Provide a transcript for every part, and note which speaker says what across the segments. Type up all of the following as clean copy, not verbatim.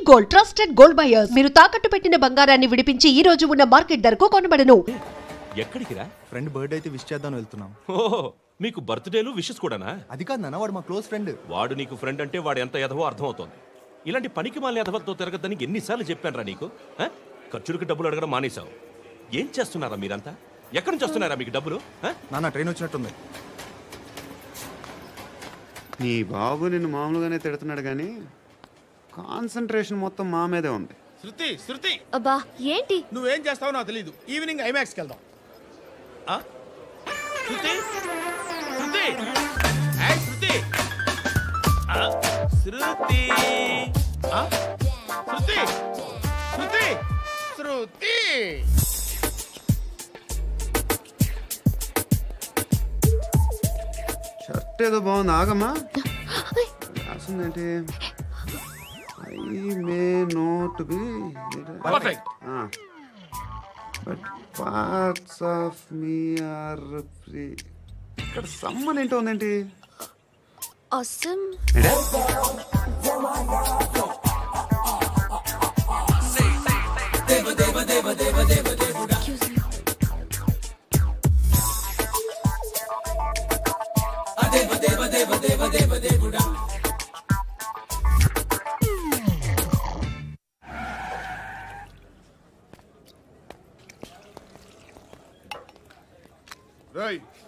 Speaker 1: Gold, trusted gold buyers. మీరు తాకట్టు పెట్టిన బంగారాన్ని విడిపించి ఈ రోజు ఉన్న మార్కెట్ ధరకు కొనబడను.
Speaker 2: ఎక్కడికి రా?
Speaker 3: ఫ్రెండ్ బర్త్డే అయితే విష్ చేద్దాం వెళ్తున్నాం.
Speaker 2: ఓహో, మీకు బర్త్డేలు విషెస్ కూడానా?
Speaker 3: అది కాదు నాన్న, వాడు మా క్లోజ్ ఫ్రెండ్.
Speaker 2: వాడు నీకు ఫ్రెండ్ అంటే వాడు ఎంత ఎదవో అర్థమవుతోంది. ఇలాంటి పనికి మాలిన ఎదవలతో తిరగద్దని ఎన్నిసార్లు చెప్పానురా నీకు? ఖర్చులకు డబ్బులు అడగడం మానేశావు. ఏం చేస్తున్నారా మీరంతా? ఎక్కడి నుంచి వస్తున్నారా మీకు డబ్బులు?
Speaker 3: నాన్న ట్రైన్ వచ్చినట్టుంది.
Speaker 4: నీ బాబు నిన్ను మామూలుగానే తిడుతున్నాడు కానీ కాన్సన్ట్రేషన్ మొత్తం మా మీదే ఉంది.
Speaker 5: శృతి
Speaker 6: అబ్బా ఏంటి
Speaker 5: నువ్వేం చేస్తావో నాకు తెలీదు. ఈవినింగ్ ఐమాక్స్కి వెళ్దాం. శృతి శృతి శృతి శృతి శృతి శృతి శృతి
Speaker 4: షర్ట్ ఏదో బాగుంది, ఆగమ్మా. రాసిందేంటి? I may not be
Speaker 5: perfect.
Speaker 4: But parts of me are free. ఇక్కడ సమ్మన్ ఏంటో ఉందేంటి?
Speaker 6: awesome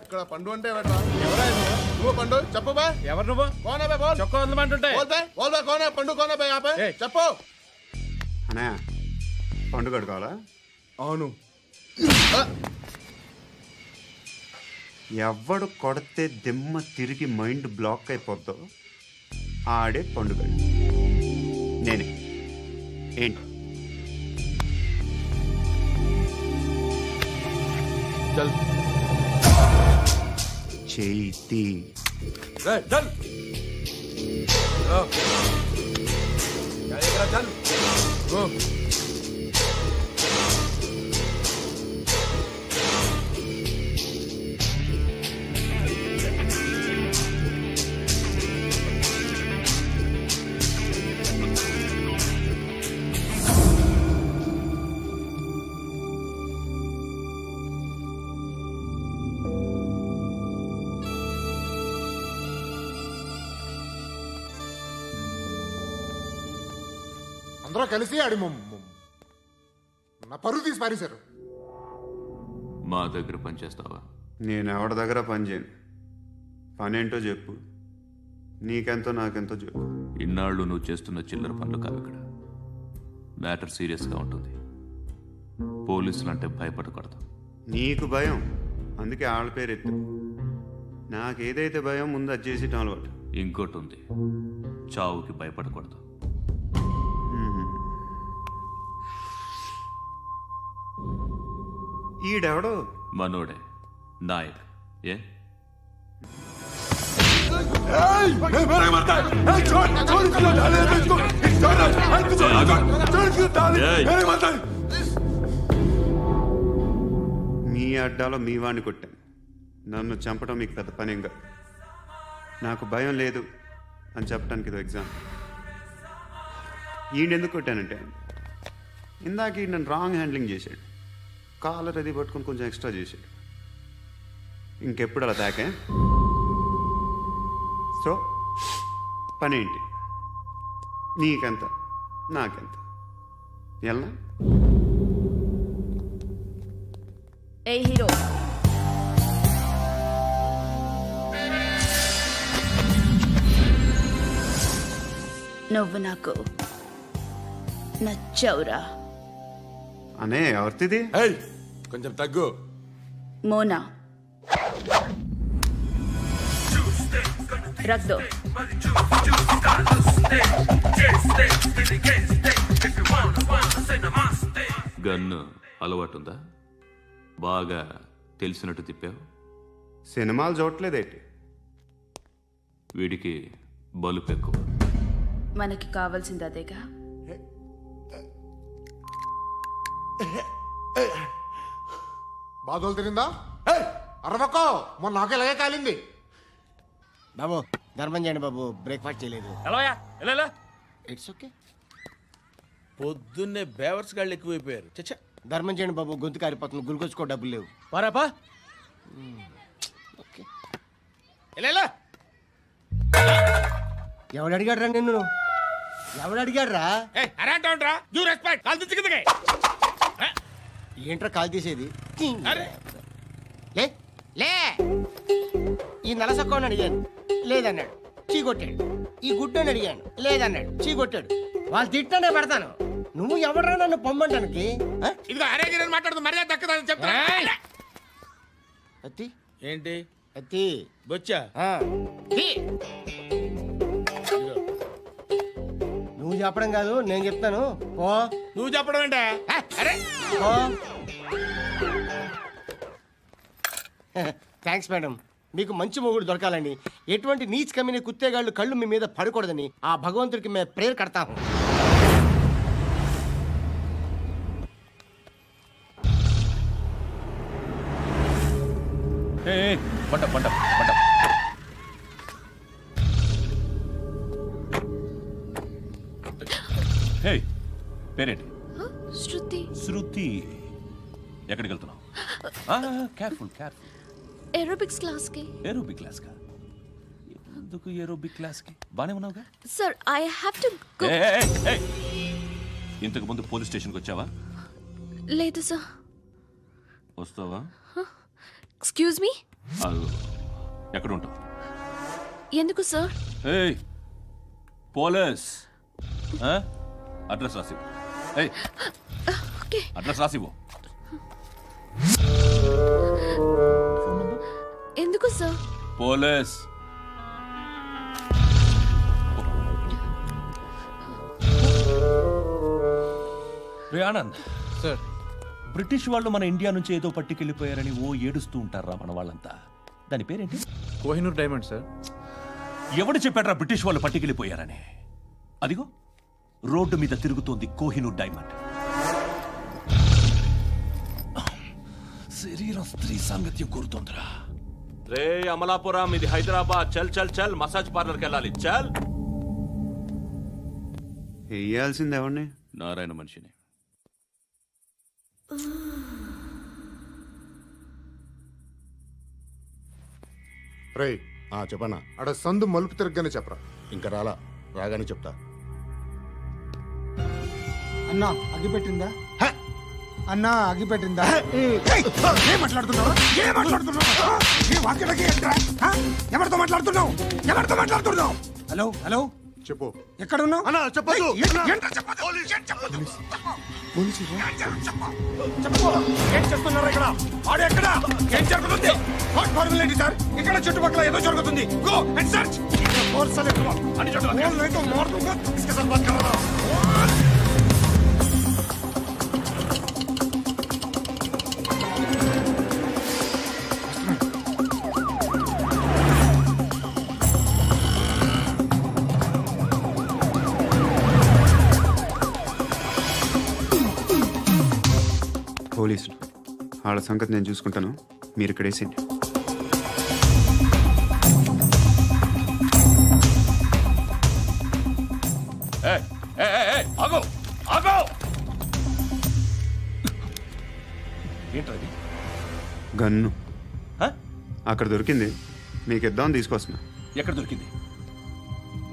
Speaker 5: ఇక్కడ పండు అంటే నువ్వు పండు చెప్పు బా. ఎవరు నువ్వు? కోనే బే బోల్. చొక్కా వదలమంటుంటే బోల్ బే కోనే పండు కోనే బే ఆపే చెప్పు.
Speaker 4: అన్నయ్య పండుగ కావాలా?
Speaker 5: అవును.
Speaker 4: ఎవడు కొడితే దిమ్మ తిరిగి మైండ్ బ్లాక్ అయిపోద్దో ఆడే పండుగ. నేనే. ఏంటి?
Speaker 5: చల్
Speaker 4: చేతి
Speaker 5: చల్ చల్ గో. అందరూ కలిసి ఆడి నా పరువు తీసి పారేశారు.
Speaker 2: మా దగ్గర పని చేస్తావా?
Speaker 4: నేను ఎవరి దగ్గర పని చేయను. పని ఏంటో చెప్పు. నీకెంతో నాకెంతో చెప్పు.
Speaker 2: ఇన్నాళ్ళు నువ్వు చేస్తున్న చిల్లర పనులు కావు. ఇక్కడ మ్యాటర్ సీరియస్గా ఉంటుంది. పోలీసులు అంటే భయపడకూడదు.
Speaker 4: నీకు భయం, అందుకే ఆళ్ళ పేరు ఎత్తు. నాకేదైతే భయం ముందు అది చేసి అలవాటు.
Speaker 2: ఇంకోటి ఉంది, చావుకి భయపడకూడదు.
Speaker 4: ఈడెవడో
Speaker 2: మనోడే నాయక్. ఏ
Speaker 4: మీ అడ్డాలో మీ వాడిని కొట్టాను. నన్ను చంపడం మీకు పెద్ద పనేంగా. నాకు భయం లేదు అని చెప్పడానికి ఇది ఎగ్జామ్. ఈయనెందుకు కొట్టానంటే ఇందాక ఈ నన్ను రాంగ్ హ్యాండ్లింగ్ చేశాడు. కాలర్ అది పట్టుకొని కొంచెం ఎక్స్ట్రా చేశాడు. ఇంకెప్పుడు అలా తాకే. సో పని ఏంటి? నీకెంత నాకెంత ఎలా?
Speaker 6: ఏ హీరో నువ్వు నాకు నచ్చవురా.
Speaker 4: అనే ఎవరిది?
Speaker 5: కొంచెం తగ్గు.
Speaker 6: మోనా రక్ దో.
Speaker 2: గన్ను అలవాటుందా? బాగా తెలిసినట్టు తిప్పావు.
Speaker 4: సినిమాలు చూడట్లేదేంటి?
Speaker 2: వీడికి బలుపు ఎక్కువ.
Speaker 6: మనకి కావాల్సింది అదేగా.
Speaker 5: బాధలు తిరిందా? అరవకో, మొన్న నాకు ఇలాగే కాలింది.
Speaker 7: బాబు ధర్మం చేయండి బాబు, బ్రేక్ఫాస్ట్ చేయలేదు.
Speaker 5: ఎలా
Speaker 7: ఇట్స్ ఓకే.
Speaker 5: పొద్దున్నే బేవర్స్ గాళ్ళు ఎక్కువైపోయారు. చచ్చా
Speaker 7: ధర్మం చేయండి బాబు, గొంతు కారిపోతుంది, గురికొచ్చుకో డబ్బులు లేవు.
Speaker 5: పారాపా
Speaker 7: ఎవడు అడిగాడు రా నిన్ను? ఎవడు అడిగాడు రా? ఏంట్రా కాల్ తీసేది? లే లే. ఈ నలసక్కని అడిగాను, లేదన్నాడు, చీ కొట్టాడు. ఈ గుడ్డని అడిగాను, లేదన్నాడు, చీ కొట్టాడు. వాళ్ళు తిట్టానే పెడతాను. నువ్వు ఎవడరా నన్ను పొమ్మంటానికి? అత్తి
Speaker 5: ఏంటి
Speaker 7: అత్తి
Speaker 5: బొచ్చా?
Speaker 7: నువ్వు చెప్పడం కాదు, నేను చెప్తాను. పో.
Speaker 5: నువ్వు చెప్పడం ఏంటా?
Speaker 7: Thanks madam. మీకు మంచి మొగుడు దొరకాలని, ఎటువంటి నీచ్ కమ్మిన కుత్తేగాళ్ళు కళ్ళు మీ మీద పడకూడదని ఆ భగవంతుడికి మేము ప్రేయర్ కడతాము.
Speaker 2: పేరేంటి?
Speaker 8: శృతి.
Speaker 2: శృతి. ఎక్కడికి వెళ్తున్నావు? Careful careful.
Speaker 8: ఏరోబిక్స్ క్లాస్ కి.
Speaker 2: ఏరోబిక్ క్లాస్ కా? ఎందుకు ఏరోబిక్ క్లాస్ కి? బానే ఉన్నావుగా?
Speaker 8: Sir I have to go.
Speaker 2: ఇంతకు ముందు పోలీస్ స్టేషన్కి వచ్చావా?
Speaker 8: లేదు సార్.
Speaker 2: వస్తావా?
Speaker 8: Excuse me.
Speaker 2: ఎక్కడ ఉంటావు?
Speaker 8: ఎందుకు సార్?
Speaker 2: పోలీస్ అడ్రస్ రాసివ్వు. అడ్రస్ రాసివ్వు.
Speaker 8: ఎందుకు sir?
Speaker 2: Police. Anand
Speaker 5: sir,
Speaker 2: British వాళ్ళు మన ఇండియా నుంచి ఏదో పట్టుకెళ్ళిపోయారని ఏడుస్తూ ఉంటారా మన వాళ్ళంతా? దాని పేరేంటి?
Speaker 5: Kohinoor diamond sir.
Speaker 2: ఎవడు చెప్పాడ్రా బ్రిటిష్ వాళ్ళు పట్టుకెళ్ళిపోయారని? అదిగో రోడ్డు మీద తిరుగుతోంది కోహినూర్ డైమండ్. శరీరం స్త్రీ సాంగత్యం కోరుతోందిరా. రే అమలాపురం, ఇది హైదరాబాద్. చల్ చల్ చల్, మసాజ్ పార్లర్కి వెళ్ళాలి. చల్.
Speaker 4: వేయాల్సింది ఎవరిని?
Speaker 2: నారాయణ మనిషిని.
Speaker 9: రేయ్ చెప్పనా? అడ సందు మలుపు తిరగగానే చెప్పరా. ఇంకా రాగానే చెప్తా.
Speaker 10: అన్నా అగిపెట్టిందా? అన్నా అగిపెట్టిందా? ఏం మాట్లాడుతున్నావు? ఎవరితో మాట్లాడుతున్నావు? హలో హలో,
Speaker 9: చెప్పు.
Speaker 10: ఎక్కడ ఉన్నావు?
Speaker 9: అన్నా చెప్పదు.
Speaker 10: ఏం చేస్తున్నారు ఇక్కడ? ఆడు ఎక్కడ? ఏం జరుగుతుంది? సార్, ఇక్కడ చుట్టుపక్కల ఏదో జరుగుతుంది. Go and search.
Speaker 4: పోలీసులు వాళ్ళ సంగతి నేను చూసుకుంటాను, మీరు ఇక్కడ వేసేయండి.
Speaker 2: ఏంటది?
Speaker 4: గన్ను అక్కడ దొరికింది, మీకు ఇద్దామని తీసుకొస్తున్నా.
Speaker 2: ఎక్కడ దొరికింది?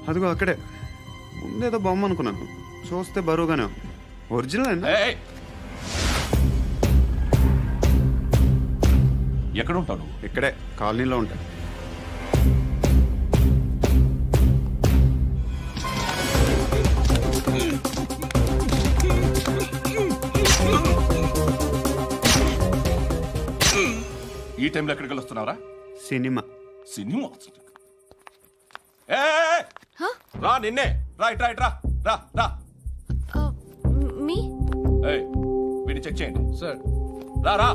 Speaker 4: అదిగో అక్కడే. ముందేదో బొమ్మ అనుకున్నాను, చూస్తే బరువుగానే ఉంది. ఒరిజినల్ అండి.
Speaker 2: ఎక్కడ ఉంటావు?
Speaker 4: ఇక్కడే కాలనీలో ఉంటా.
Speaker 2: ఈ టైంలో ఎక్కడికి వస్తున్నావురా?
Speaker 4: సినిమా.
Speaker 2: సినిమా రా, నిన్నే. రైట్ రైట్ రా రా రా.
Speaker 8: మీ
Speaker 2: వీడిని చెక్ చేయండి
Speaker 5: సార్.
Speaker 2: రా రా.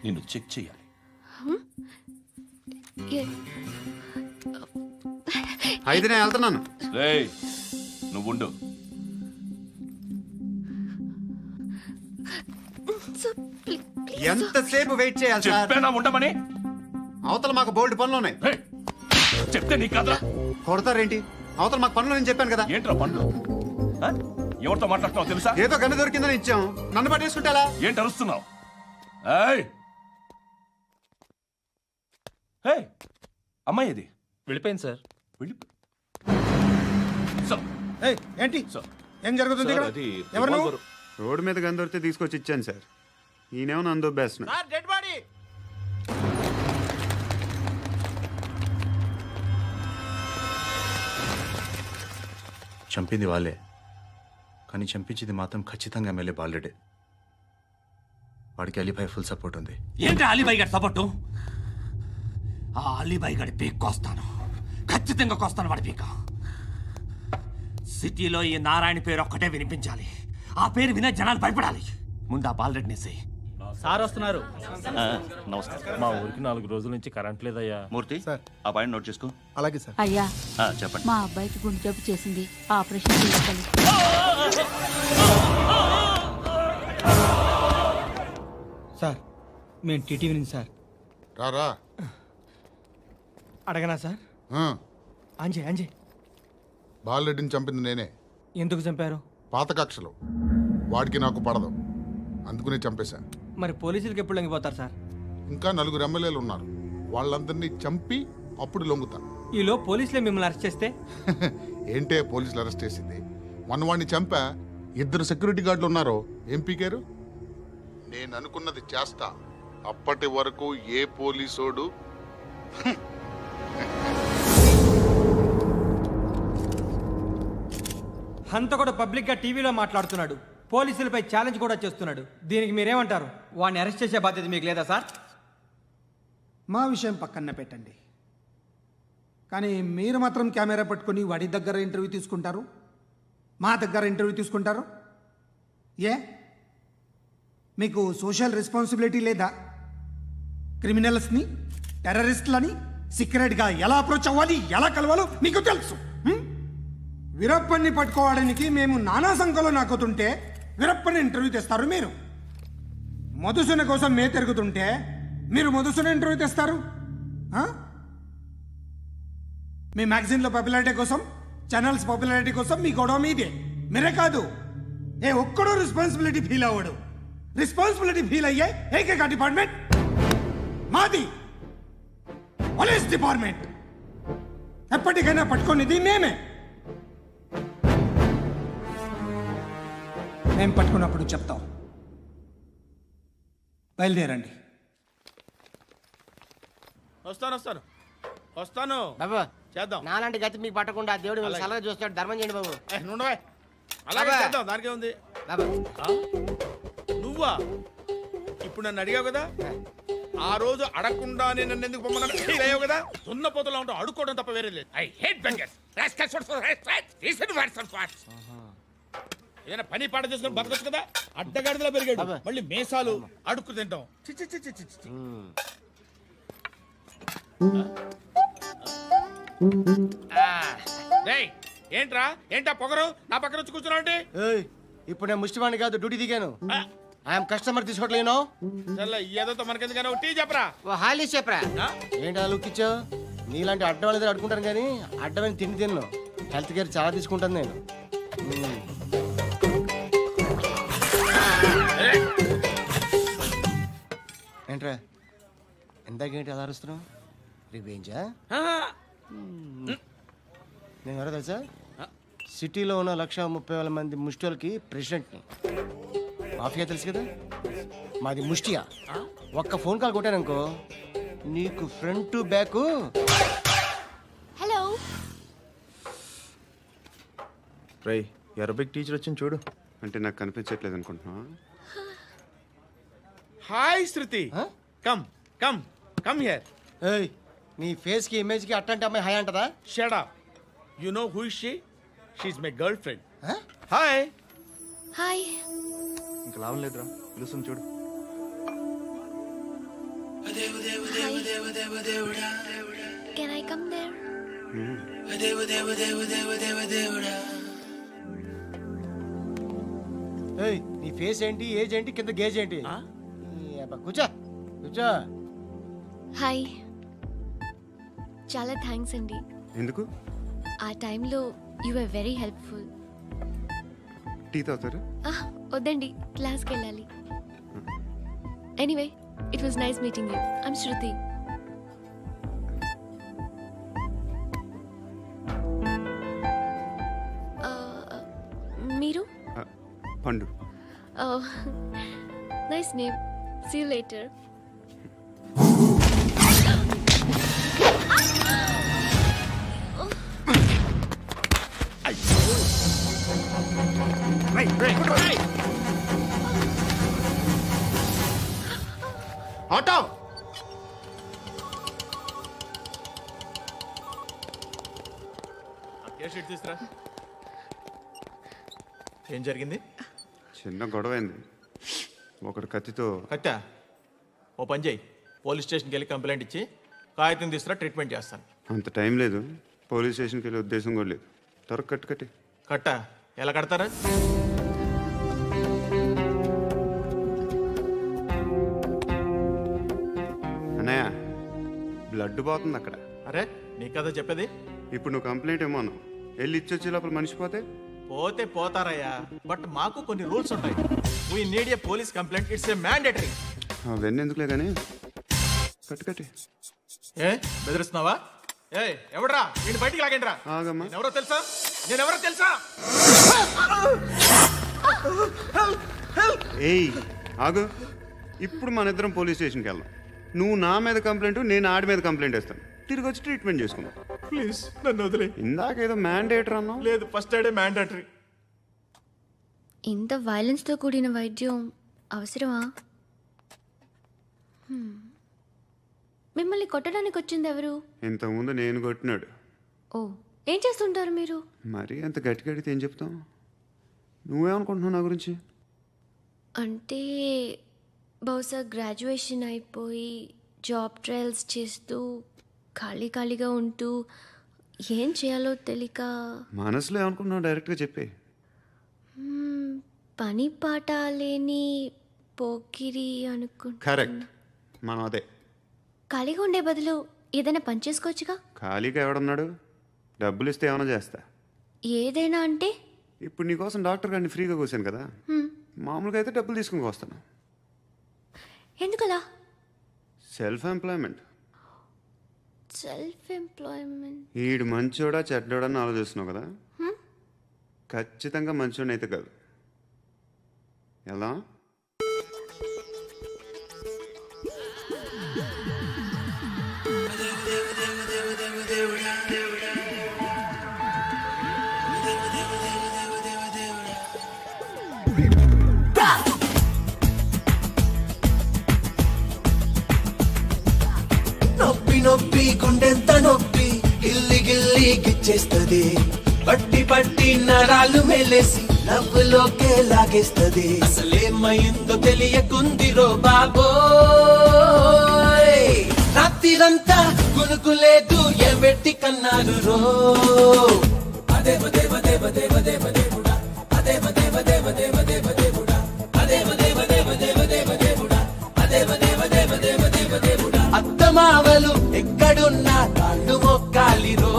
Speaker 2: నిన్ను చెక్ చేయాలి.
Speaker 4: అయితే నేను వెళ్తున్నాను.
Speaker 2: నువ్వు ఉండు.
Speaker 4: ఎంతసేపు వెయిట్ చేయాలి?
Speaker 2: చెప్పేనా ఉండమని?
Speaker 4: అవతల మాకు బోల్డ్ పనులు ఉన్నాయి.
Speaker 2: చెప్తే నీకు కాదురా.
Speaker 4: కొడతారేంటి? అవతల మాకు పనులు నేను చెప్పాను కదా.
Speaker 2: ఏంట్రా పండ్లు? ఆ? ఎవరితో మాట్లాడుతున్నావు తెలుసా?
Speaker 4: ఏదో గన్ను దొరికిందని ఇచ్చాం, నన్ను పట్టేసుకుంటా.
Speaker 2: ఏంటి అరుస్తున్నావు? ఏయ్! ఏయ్! అమ్మాయి ఇది
Speaker 5: వెళ్ళిపోయింది సార్.
Speaker 10: ఏంటి ఏం జరుగుతుంది ఇక్కడ?
Speaker 2: అది
Speaker 10: ఎవరు నువ్వు?
Speaker 4: రోడ్డు మీద గన్ను దొరికితే తీసుకొచ్చి ఇచ్చాను సార్. ఈయనేమో నన్ను దొబ్బేస్తున్నా.
Speaker 7: Dead body.
Speaker 3: చంపింది వాళ్ళే, కానీ చంపించింది మాత్రం ఖచ్చితంగా ఎమ్మెల్యే బాలుడే. వాడికి అలీభాయ్ ఫుల్ సపోర్ట్ ఉంది.
Speaker 11: ఏంటి అలీబాయి గారి సపోర్టు? ఆ అలీబాయి గారి పీక్ కోస్తాను, ఖచ్చితంగా కోస్తాను వాడి పీక. సిటీలో ఈ నారాయణ పేరు ఒక్కటే వినిపించాలి. ఆ పేరు వినే జనాలు భయపడాలి. ముందు ఆ బాలరెడ్డిని సై.
Speaker 5: సార్ వస్తున్నారు.
Speaker 12: నమస్కారం.
Speaker 5: మా ఊరికి 4 రోజుల నుంచి కరెంట్ లేదయ్యా.
Speaker 12: మూర్తి ఆ పాయింట్ నోట్ చేసుకో.
Speaker 3: అలాగే సార్.
Speaker 13: అయ్యా,
Speaker 12: చెప్పండి.
Speaker 13: మా అబ్బాయికి గుండె జబ్బు చేసింది, ఆపరేషన్ చేయాలి.
Speaker 7: సార్ మేము టీటీవీ నుంచి సార్.
Speaker 9: రారా.
Speaker 7: అడగనా సార్? అంజయ్
Speaker 9: బాలరెడ్డిని చంపింది నేనే.
Speaker 7: ఎందుకు చంపారు?
Speaker 9: పాత కక్షలు, వాడికి నాకు పడదు, అందుకునే చంపేశా.
Speaker 7: మరి పోలీసులకు ఎప్పుడు లొంగిపోతారు సార్?
Speaker 9: ఇంకా 4 ఎమ్మెల్యేలు ఉన్నారు, వాళ్ళందరినీ చంపి అప్పుడు లొంగుతా.
Speaker 7: ఈలో పోలీసులే మిమ్మల్ని అరెస్ట్ చేస్తే?
Speaker 9: ఏంటే పోలీసులు అరెస్ట్ చేసింది? మొన్న వాడిని చంపా, 2 సెక్యూరిటీ గార్డులు ఉన్నారో ఏం పీకారు? నేను అనుకున్నది చేస్తా, అప్పటి వరకు ఏ పోలీసోడు
Speaker 7: హంతకుడు పబ్లిక్ గా టీవీలో మాట్లాడుతున్నాడు, పోలీసులపై ఛాలెంజ్ కూడా చేస్తున్నాడు. దీనికి మీరేమంటారు? వాడిని అరెస్ట్ చేసే బాధ్యత మీకు లేదా సార్?
Speaker 14: మా విషయం పక్కన పెట్టండి, కానీ మీరు మాత్రం కెమెరా పట్టుకొని వాడి దగ్గర ఇంటర్వ్యూ తీసుకుంటారు, మా దగ్గర ఇంటర్వ్యూ తీసుకుంటారు. ఏ మీకు సోషల్ రెస్పాన్సిబిలిటీ లేదా? క్రిమినల్స్ని, టెర్రరిస్టులని సీక్రెట్గా ఎలా అప్రోచ్ అవ్వాలి, ఎలా కలవాలో మీకు తెలుసు. వీరప్పన్ని పట్టుకోవడానికి మేము నానా సంఖ్యలో నాకుతుంటే వీరప్పని ఇంటర్వ్యూ తెస్తారు మీరు. మధుసూన కోసం మే తిరుగుతుంటే మీరు మధుసూన ఇంటర్వ్యూ తెస్తారు. మీ మ్యాగజైన్లో పాపులారిటీ కోసం, ఛానల్స్ పాపులారిటీ కోసం మీ గొడవ మీదే. మీరే కాదు, ఏ ఒక్కడో రెస్పాన్సిబిలిటీ ఫీల్ అవ్వడు. రెస్పాన్సిబిలిటీ ఫీల్ అయ్యే ఏకైక డిపార్ట్మెంట్ మాది, పోలీస్ డిపార్ట్మెంట్. ఎప్పటికైనా పట్టుకునేది మేమే. మేము పట్టుకున్నప్పుడు చెప్తాం. బయలుదేరండి.
Speaker 5: వస్తాను
Speaker 7: బాబు
Speaker 5: చేద్దాం.
Speaker 7: నాలాంటి గతి మీకు పట్టకుండా దేవుడు మిమ్మల్ని సలహా చూస్తాడు. ధర్మం చేయండి బాబు.
Speaker 5: నుండవే అలాగే
Speaker 7: బాబా.
Speaker 5: చేద్దాం, దానికే ఉంది.
Speaker 7: బాబు
Speaker 5: నువ్వా ఇప్పుడు నన్ను అడిగావు కదా, ఆ రోజు అడగకుండానే నన్ను ఎందుకు పొమ్మన్నాను ఫీల్ అయ్యావు కదా. సున్న పోతలో ఉంటావు, అడుక్కోవడం తప్ప వేరే లేదు. I hate bangers. ఏదైనా పని పాట చేసుకుని బతకొచ్చు కదా. అడ్డగాడిదలా పెరిగాడు, మళ్ళీ మేసాలు అడుక్కు తింటాం. చి చి చి చి చి చి. రేయ్, ఏంటా పొగరు నా పక్కన వచ్చి కూర్చున్నావు అంటే?
Speaker 7: ఇప్పుడు నేను ముష్టివాణి కాదు, డ్యూటీ దిగాను. ఐఎమ్ కస్టమర్ తీసుకోవట్లేను.
Speaker 5: ఏదో మనకెందుకైనా టీ చెప్పరా.
Speaker 7: హాలీ చెప్పరా. ఏంటి అలా లుక్ ఇచ్చావు? నీలాంటి అడ్డం వాళ్ళ దగ్గర అడుకుంటాను, కానీ అడ్డమైన తిండి తిన్ను. హెల్త్ కేర్ చాలా తీసుకుంటాను నేను. ఏంట్రా ఎందాకేంటి అలా అరుస్తున్నావు? రివేంజా? నేను ఎవరో తెలుసా? సిటీలో ఉన్న 130,000 మంది ముష్టిలకి ప్రెసిడెంట్ని. మాఫియా తెలుసు కదా, మాది ముష్టియా. ఒక్క ఫోన్ కాల్ కొట్టాననుకో, నీకు front to back.
Speaker 8: Hello
Speaker 3: Rai, Arabic teacher వచ్చింది చూడు.
Speaker 4: అంటే నాకు కనిపించట్లేదు అనుకుంటున్నా.
Speaker 5: Hi Shruti, come come come here.
Speaker 7: ఏయ్, నీ ఫేస్ కి ఇమేజ్ కి అట్లాంటి అమ్మాయి హాయ్ అంటదా?
Speaker 5: Shut up. You know who is she? She is my girlfriend. Hi
Speaker 8: hi.
Speaker 3: ఇంకా లాభం లేదురా, పిలుస్తుంది చూడు.
Speaker 8: Can I come there?
Speaker 7: ఏయ్, నీ ఫేస్ ఏంటి, ఏజ్ ఏంటి, కింద గేజ్ ఏంటి? కూర్చో కూర్చో.
Speaker 8: హాయ్. చాలా థ్యాంక్స్ అండి.
Speaker 4: ఎందుకు?
Speaker 8: ఆ టైంలో you are very helpful.
Speaker 4: Tea తాగుతారా?
Speaker 8: వద్దండి, క్లాస్కి వెళ్ళాలి. Anyway, it was nice meeting you. I'm Shruti. మీరు?
Speaker 4: Pandu.
Speaker 8: Nice name. See you later.
Speaker 4: Auto
Speaker 5: తీసురా. ఏం జరిగింది?
Speaker 4: చిన్న గొడవ అయింది. ఒకడు కత్తితో.
Speaker 5: కట్టా? ఓ పని చేయి, పోలీస్ స్టేషన్కి వెళ్ళి కంప్లైంట్ ఇచ్చి కాగితం తీసుకురా, ట్రీట్మెంట్ చేస్తాను.
Speaker 4: అంత టైం లేదు, పోలీస్ స్టేషన్కి వెళ్ళే ఉద్దేశం కూడా లేదు. త్వరగా కట్టి.
Speaker 5: కట్టా? ఎలా కడతారా?
Speaker 4: అన్నయ్య, బ్లడ్ పోతుంది అక్కడ.
Speaker 5: అరే నీ కదా చెప్పేది.
Speaker 4: ఇప్పుడు నువ్వు కంప్లైంట్ ఏమో అన్నావు, వెళ్ళి ఇచ్చొచ్చే లోపల మనిషి పోతే
Speaker 5: పోతారయ్యా, బట్ మాకు కొన్ని రూల్స్ ఉంటాయి. We need a police complaint, it's a mandatory.
Speaker 4: అవన్నీ ఎందుకులే కానీ కట్టి.
Speaker 5: ఏ బెదిరిస్తున్నావా? ఏ ఎవడ్రా నేను బయటికి లాగండి రా. ఎవరో తెలుసా? నేనెవరో తెలుసా?
Speaker 4: ఏయ్ ఆగు, ఇప్పుడు మన ఇద్దరం పోలీస్ స్టేషన్కి వెళ్దాం. నువ్వు నా మీద కంప్లైంట్, నేను ఆడి మీద కంప్లైంట్ వేస్తాను. తిరిగి వచ్చి ట్రీట్మెంట్ చేసుకుందాం.
Speaker 5: ప్లీజ్ నన్ను వదిలే.
Speaker 4: ఇందాకేదో మ్యాండేటరీ అన్నావు.
Speaker 5: లేదు, ఫస్ట్ ఎయిడే మ్యాండేటరీ.
Speaker 8: ఇంత వైలెన్స్తో కూడిన వైద్యం అవసరమా? మిమ్మల్ని కొట్టడానికి వచ్చింది ఎవరు?
Speaker 4: ఇంతకుముందు నేను కొట్టినాడు.
Speaker 8: ఓ, ఏం చేస్తుంటారు మీరు?
Speaker 4: మరి అంత గట్టిగా అడిగితే ఏం చెప్తాం? నువ్వేమనుకుంటున్నావు నా గురించి?
Speaker 8: అంటే బహుశా గ్రాడ్యుయేషన్ అయిపోయి జాబ్ ట్రయల్స్ చేస్తూ ఖాళీగా ఉంటూ ఏం చేయాలో తెలియక.
Speaker 4: మనసులో ఏమనుకుంటున్నావు డైరెక్ట్గా చెప్పే.
Speaker 8: పని పాట లేని పోకిరి అనుకుంటా.
Speaker 4: కరెక్ట్, మనం అదే.
Speaker 8: ఖాళీగా ఉండే బదులు ఏదైనా పని చేసుకోవచ్చుగా.
Speaker 4: ఖాళీగా ఎవడన్నాడు? డబ్బులు ఇస్తే ఏమైనా చేస్తా.
Speaker 8: ఏదైనా అంటే?
Speaker 4: ఇప్పుడు నీకోసం డాక్టర్ గారిని ఫ్రీగా కూర్చాను కదా, మామూలుగా అయితే డబ్బులు తీసుకుని వస్తాను.
Speaker 8: ఎందుకలా?
Speaker 4: Self employment. ఈడు మంచోడా చెడ్డోడా అని ఆలోచిస్తున్నావు కదా, ఖచ్చితంగా మంచోడని అయితే కాదు. ఎలా?
Speaker 15: నొప్పి నొప్పి గుండెంత నొప్పి గిల్లి గిల్లి గిచ్చేస్తది, పట్టి పట్టి నరాలు మెలేసి నవ్వులోకే లాగేస్తది. అసలేమైందో తెలియకుందిరో బాబోయ్, రాత్రిరంతా గునుకులేదు ఎబెట్టి కన్నారు రో. అదేవ దేవ దేవ దేవ దేవ దేవుడా, అదేవ దేవ దేవ దేవ దేవ దేవుడా, అదేవ దేవ దేవ దేవ దేవ దేవుడా, అదేవ దేవ దేవ దేవ దేవ దేవుడా. అత్తమావలు ఎక్కడున్నా కాళ్ళు మొక్కాలిరో,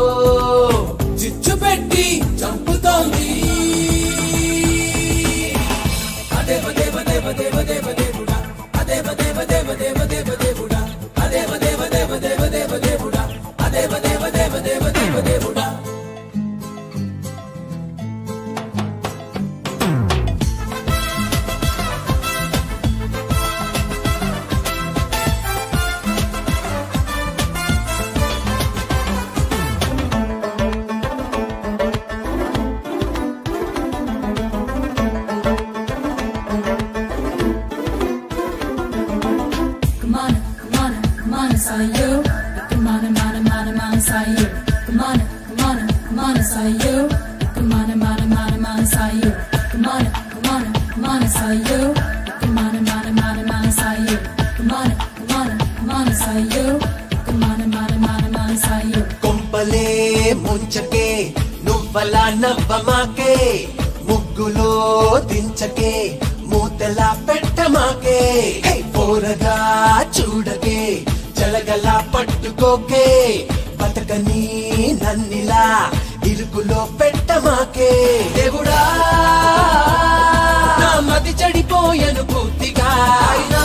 Speaker 15: చిచ్చు పెట్టి చంపుతోంది. అదేవ దేవ దేవ దేవ దేవ దేవుడా, అదేవ దేవ దేవ దేవ దేవ దేవుడా, అదేవ దేవ దేవ దేవ దేవ దేవుడా, అదేవ దేవ దేవ దేవ దేవ దేవుడా. కొంపలే ముంచకే నువ్వలా నవ్వమాకే, ముగ్గులో దించకే మూతలా పెట్టమాకే, పోరగా చూడకే జలగలా పట్టుకోకే, బతక ఎరగని నన్నిలా ఇరుకులో పెట్టమాకే దేవుడా నా మతి చెడిపోయను పూర్తిగా అయినా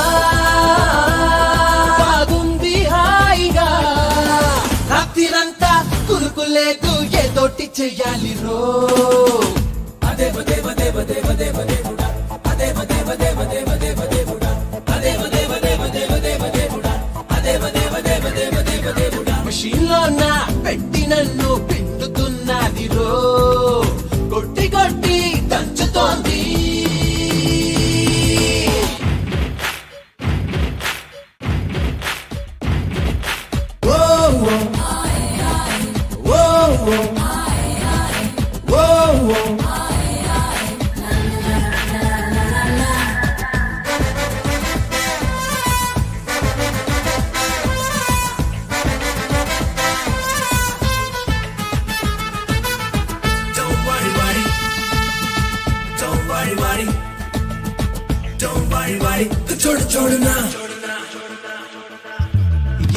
Speaker 15: బాగుంది హాయిగా రాత్రిరంతా కురుకులేదు ఏదోటి చెయ్యాలి రో అదేవ దేవ దేవ దేవ దేవ దేవుడా అదేవ దేవ దేవ దేవ దేవ దేవుడా అదేవ దేవ దేవ దేవ దేవ దేవుడా అదేవ దేవ దేవ దేవ దేవ దేవుడా మషీన్లో నా పెట్టి నన్ను పిండుతున్నది రో కొట్టి కొట్టి దంచుతోంది చూడు చూడునా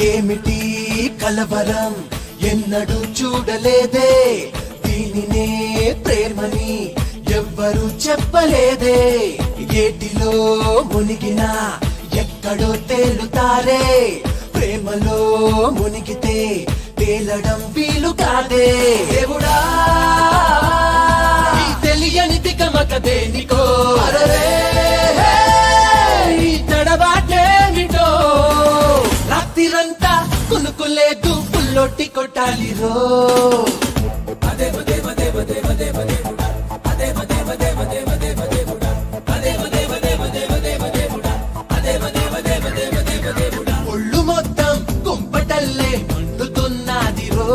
Speaker 15: ఏమిటి కలవరం ఎన్నడూ చూడలేదే దీనినే ప్రేమని ఎవ్వరూ చెప్పలేదే ఏటిలో మునిగినా ఎక్కడో తేలుతారే ప్రేమలో మునిగితే తేలడం వీలు కాదే దేవుడా ఈ తెలియని తికమక దేనికో అరరే తడబాటేమిటో రాత్రిరంతా కునుకులేదు పుల్లొట్టి కొట్టాలి రో అదేవ దేవ దేవ దేవ దేవ దేవుడా అదేవ దేవ దేవ దేవ దేవ దేవుడా అదేవ దేవ దేవ దేవ దేవ దేవుడా అదేవ దేవ దేవ దేవ దేవ దేవుడా ఒళ్ళు మొత్తం కుంపటల్లే మండుతున్నది రో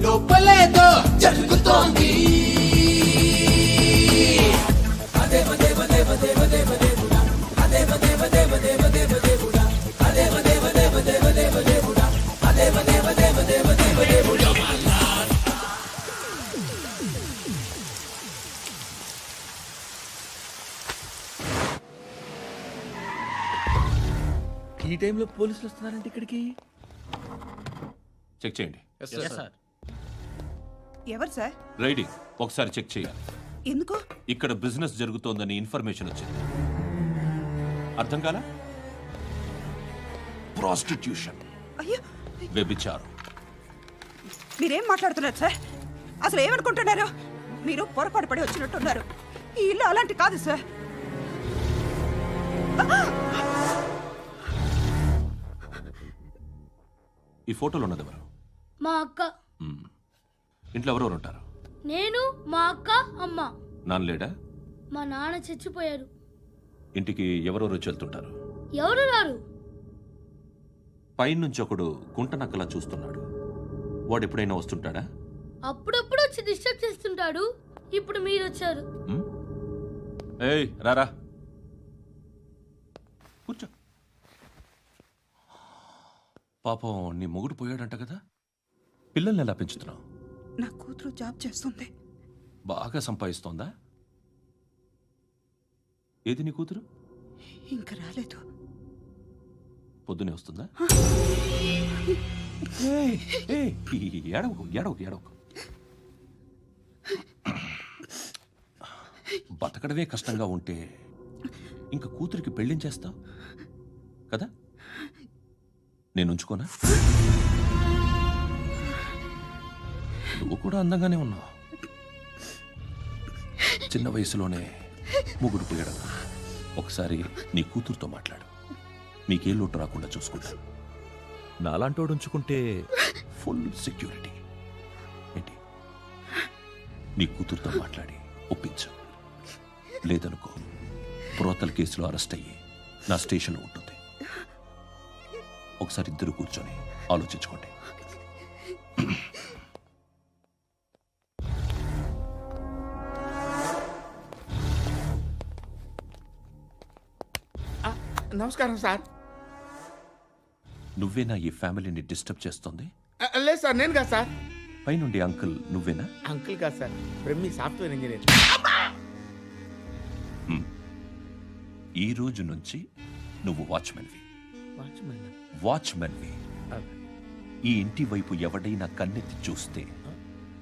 Speaker 15: లోపలేదో జరుగుతోంది అదేవ దేవ దేవ దేవ దేవ దేవుడా అదేవ దేవ దేవ దేవ దేవ దేవుడా అదేవ దేవ దేవ దేవ దేవ దేవుడా అదేవ దేవ దేవ దేవ దేవ దేవుడా
Speaker 5: ఈ టైంలో పోలీసులు వస్తున్నారంటే ఇక్కడికి
Speaker 2: చెక్ చేయండి.
Speaker 16: ఎవరు సార్?
Speaker 2: రైడింగ్ ఒకసారి చెక్ చేయాలి.
Speaker 16: ఎందుకు?
Speaker 2: ఇక్కడ బిజినెస్ జరుగుతోందని ఇన్ఫర్మేషన్ వచ్చింది. అర్థం కాలా? ప్రాస్టిట్యూషన్,
Speaker 16: అయ్యో
Speaker 2: వ్యభిచారం.
Speaker 16: మీరేం మాట్లాడుతున్నారు సార్? అసలు ఏమనుకుంటున్నారు? మీరు పొరపాటు పడి వచ్చినట్టున్నారు. ఈ ఇల్లు అలాంటి కాదు సార్.
Speaker 2: ఈ ఫోటోలో ఉన్నది ఎవరు?
Speaker 17: మా అక్క.
Speaker 2: ఇంట్లో ఎవరెవరు ఉంటారు?
Speaker 17: నేను, మా అక్క, అమ్మ.
Speaker 2: నాన్న లేడా?
Speaker 17: మా నాన్న చచ్చిపోయారు.
Speaker 2: ఇంటికి ఎవరెవరు వచ్చి వెళ్తుంటారు?
Speaker 17: ఎవరు రారు.
Speaker 2: పైనుంచి ఒకడు గుంట నక్కలా చూస్తున్నాడు. వాడు ఎప్పుడైనా వస్తుంటాడా?
Speaker 17: అప్పుడప్పుడు వచ్చి డిస్టర్బ్ చేస్తుంటాడు. ఇప్పుడు మీరు వచ్చారు.
Speaker 2: ఏయ్ రారా, కూర్చో. పాపం నీ మొగుడు పోయాడంట కదా, పిల్లల్ని ఎలా పెంచుతున్నావు?
Speaker 16: నా కూతురు జాబ్ చేస్తుంది.
Speaker 2: బాగా సంపాదిస్తోందా? ఏది నీ కూతురు?
Speaker 16: ఇంకా రాలేదు.
Speaker 2: పొద్దునే వస్తుందా? ఏడవకు ఏడవకు ఏడవకు. బతకడమే కష్టంగా ఉంటే ఇంకా కూతురికి పెళ్ళించేస్తావు కదా? నేను ఉంచుకోనా? నువ్వు కూడా అందంగానే ఉన్నావు. చిన్న వయసులోనే ముగ్గురు పోయడం. ఒకసారి నీ కూతురుతో మాట్లాడు. మీకే లోటు రాకుండా చూసుకుంటాను. నాలాంటోడు ఉంచుకుంటే ఫుల్ సెక్యూరిటీ. ఏంటి? నీ కూతురుతో మాట్లాడి ఒప్పించు. లేదనుకో ప్రోతల కేసులో అరెస్ట్ అయ్యి నా స్టేషన్లో ఉంటుంది. ఒకసారి ఇద్దరు కూర్చొని ఆలోచించుకోండి.
Speaker 5: నమస్కారం సార్.
Speaker 2: నువ్వేనా ఈ ఫ్యామిలీని డిస్టర్బ్ చేస్తుంది?
Speaker 5: లేదు సార్, నేను కాదు సార్.
Speaker 2: పైనుండి అంకుల్ నువ్వేనా?
Speaker 5: అంకుల్ కాదు సార్, బ్రహ్మి సాఫ్ట్వేర్ ఇంజనీర్.
Speaker 2: ఈ రోజు నుంచి నువ్వు వాచ్మెన్వి.
Speaker 5: వాచ్మెన్?
Speaker 2: వాచ్మెన్వి. ఈ ఇంటి వైపు ఎవడైనా కన్నెత్తి చూస్తే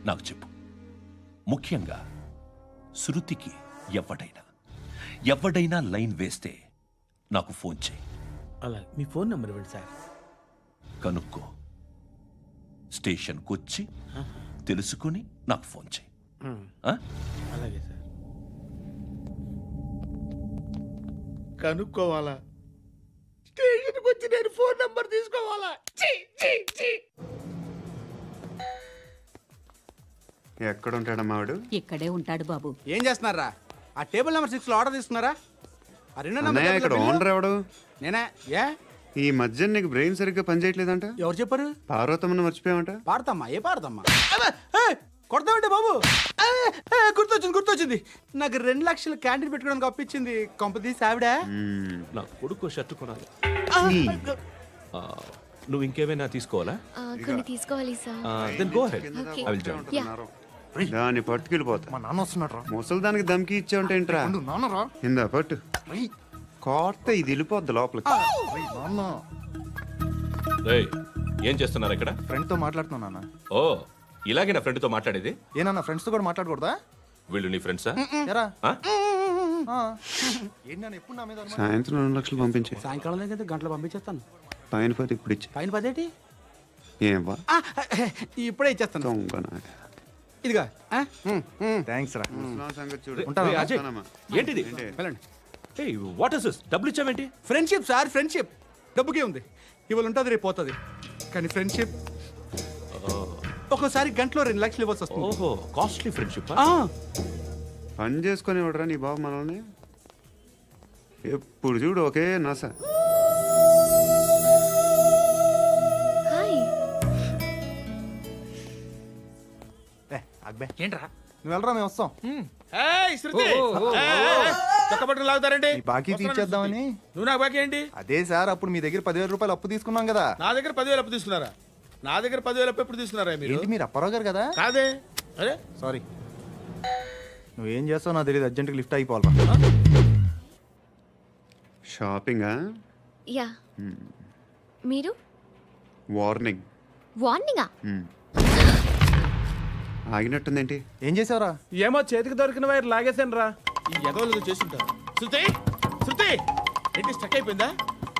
Speaker 2: నాకు చెప్పు. ముఖ్యంగా శృతికి ఎవడైనా లైన్ వేస్తే నాకు ఫోన్ చేయి.
Speaker 5: అలా మీ ఫోన్ నెంబర్ ఇవ్వండి సార్.
Speaker 2: కనుక్కో, స్టేషన్కి వచ్చి తెలుసుకుని నాకు ఫోన్ చేయి.
Speaker 5: అలాగే సార్. కనుక్కోవాలా? స్టేషన్కి వచ్చి నేను ఫోన్ నెంబర్ తీసుకోవాలా?
Speaker 4: ఎక్కడ ఉంటాడమ్మా వాడు?
Speaker 13: ఇక్కడే ఉంటాడు బాబు.
Speaker 18: ఏం చేస్తున్నారా? ఆ టేబుల్ నెంబర్ 6 లో ఆర్డర్ తీసుకున్నారా? ఆ రెండో
Speaker 4: అన్నయ్య, ఇక్కడ ఓనర్ ఎవడు?
Speaker 18: నేనే. ఏ
Speaker 4: ఈ మధ్య నీకు బ్రెయిన్ సరిగ్గా పనిచేయట్లేదంట.
Speaker 18: ఎవరు చెప్పారు?
Speaker 4: పార్వతమ్మను మర్చిపోయామంట.
Speaker 18: పాడతామ్మా? ఏ పాడతామ్మా? కొడతామంటే బాబు. గుర్తొచ్చింది. నాకు 2 లక్షలు క్యాంటీన్ పెట్టుకోవడానికి అప్పించింది కొంపదీసి ఆవిడ.
Speaker 2: నా కొడుకు షర్టు కొనాలి. నువ్వు ఇంకేమైనా తీసుకోవాలా?
Speaker 8: కొన్ని తీసుకోవాలి sir.
Speaker 2: Then go ahead. I will join.
Speaker 4: దాన్ని పట్టుకెళ్ళిపోతా.
Speaker 9: మా నాన్న వస్తున్నాడు రా.
Speaker 4: ముసలి దానికి దమ్కి ఇచ్చావుంటే ఏంట్రా?
Speaker 9: నాన్న రా.
Speaker 4: ఇందా పట్టు. కోర్త ఇది వెళ్ళిపోద్ది లోపలికి.
Speaker 2: ఏం చేస్తున్నారు ఇక్కడ?
Speaker 3: ఫ్రెండ్ తో మాట్లాడుతున్నా నాన్న.
Speaker 2: ఓ, ఇలాగే నా ఫ్రెండ్ తో మాట్లాడేది?
Speaker 3: ఏనా ఫ్రెండ్స్ తో కూడా మాట్లాడకూడదా?
Speaker 2: వీళ్ళు నీ ఫ్రెండ్సా?
Speaker 3: ఎరా ఎప్పుడు నా మీద
Speaker 4: సాయంత్రం 2 లక్షలు పంపించే.
Speaker 18: సాయంకాలం దగ్గర గంటలు పంపించేస్తాను.
Speaker 4: పైన 10 ఇప్పుడు ఇచ్చే.
Speaker 18: పైన 10 ఏంటి?
Speaker 4: ఏం వా
Speaker 18: ఇప్పుడే ఇచ్చేస్తాను. ఇదిగా.
Speaker 3: థ్యాంక్స్ రా.
Speaker 4: సంగతి చూడు.
Speaker 2: అజయ్, ఏంటిది? What is this? డబ్బులు ఇచ్చావేంటి?
Speaker 18: Friendship sir, friendship. డబ్బుకే ఉంది. ఇవాళ ఉంటుంది, రేపు పోతుంది. కానీ ఫ్రెండ్షిప్ ఒక్కోసారి గంటలో 2 లక్షలు ఇవ్వాల్సి వస్తుంది.
Speaker 2: ఓహో, కాస్ట్లీ ఫ్రెండ్షిప్.
Speaker 4: పని చేసుకొని ఇవ్వడరా నీ బాబు మనల్ని? ఎప్పుడు చూడు ఒకే నాస.
Speaker 3: ఏంట్రా నువ్వు వెళ్ళరా, మేము వస్తాం.
Speaker 5: చక్కబట్టలు లాగుతారండి.
Speaker 3: బాకీ తీర్చేద్దామని.
Speaker 5: నువ్వు నాకు బాకీ ఏంటి?
Speaker 3: అదే సార్, అప్పుడు మీ దగ్గర 10,000 రూపాయలు అప్పు తీసుకున్నాం కదా.
Speaker 5: నా దగ్గర 10,000 అప్పు తీసుకున్నారా? నా దగ్గర 10,000 అప్పు ఎప్పుడు తీసుకున్నారా మీరు?
Speaker 3: మీరు అప్పారావు గారు కదా?
Speaker 5: కాదే. అరే
Speaker 3: సారీ. నువ్వేం చేస్తావు నాకు తెలియదు. అర్జెంట్గా లిఫ్ట్ అయిపోవాలి.
Speaker 4: షాపింగా?
Speaker 8: యా. మీరు?
Speaker 4: వార్నింగ్.
Speaker 8: వార్నింగా?
Speaker 4: ఆగినట్టుందేంటి?
Speaker 3: ఏం చేసావురా?
Speaker 18: ఏమో చేతికి దొరికిన వైర్ లాగేసాను రా.
Speaker 5: ఈ ఎగవలు చేస్తుంటారు. శృతి ఏంటి స్టక్ అయిపోయిందా?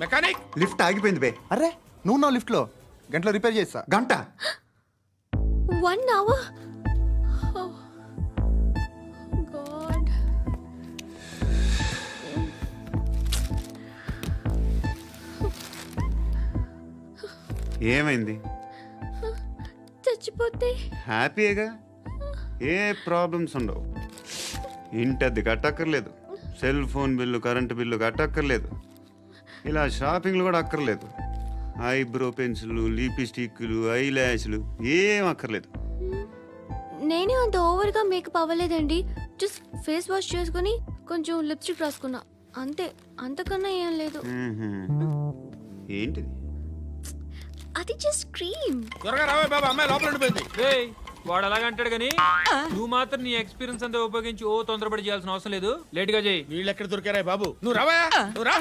Speaker 5: మెకానిక్.
Speaker 4: లిఫ్ట్ ఆగిపోయింది బే.
Speaker 3: అరే నువ్వు నా లిఫ్ట్ లో గంటలో రిపేర్ చేస్తా.
Speaker 4: గంట?
Speaker 8: 1 hour? Oh God.
Speaker 4: ఏమైంది?
Speaker 8: చచ్చిపోతే
Speaker 4: హ్యాపీగా, ఏ ప్రాబ్లమ్స్ ఉండవు. ఇంటద్ది కట్టక్కర్లేదు, cell phone bill, current bill కట్టక్కర్లేదు, ఇలా షాపింగ్లు కూడా అక్కర్లేదు. ఐబ్రో పెన్సిల్, లిప్స్టిక్లు, ఐ ల్యాష్లు ఏం అక్కర్లేదు.
Speaker 8: నేనే అంత ఓవర్గా మేకప్ అవ్వలేదండి. జస్ట్ ఫేస్ వాష్ చేసుకుని కొంచెం లిప్స్టిక్ రాసుకున్నా అంతే. అంతకన్నా ఏం లేదు.
Speaker 4: ఏంటిది?
Speaker 8: అది జస్ట్ క్రీమ్.
Speaker 5: త్వరగా రావే బాబా, అమ్మాయి లోపల ఉండిపోయింది.
Speaker 19: వాడు అలాగంటాడు కానీ నువ్వు మాత్రం నీ ఎక్స్పీరియన్స్ అంతా ఉపయోగించి తొందరపడి చేయాల్సిన అవసరం లేదు. లేట్ గా చేయి.
Speaker 5: వీళ్ళు ఎక్కడ దొరికారా బాబు? నువ్వు రావా, నువ్వు రా.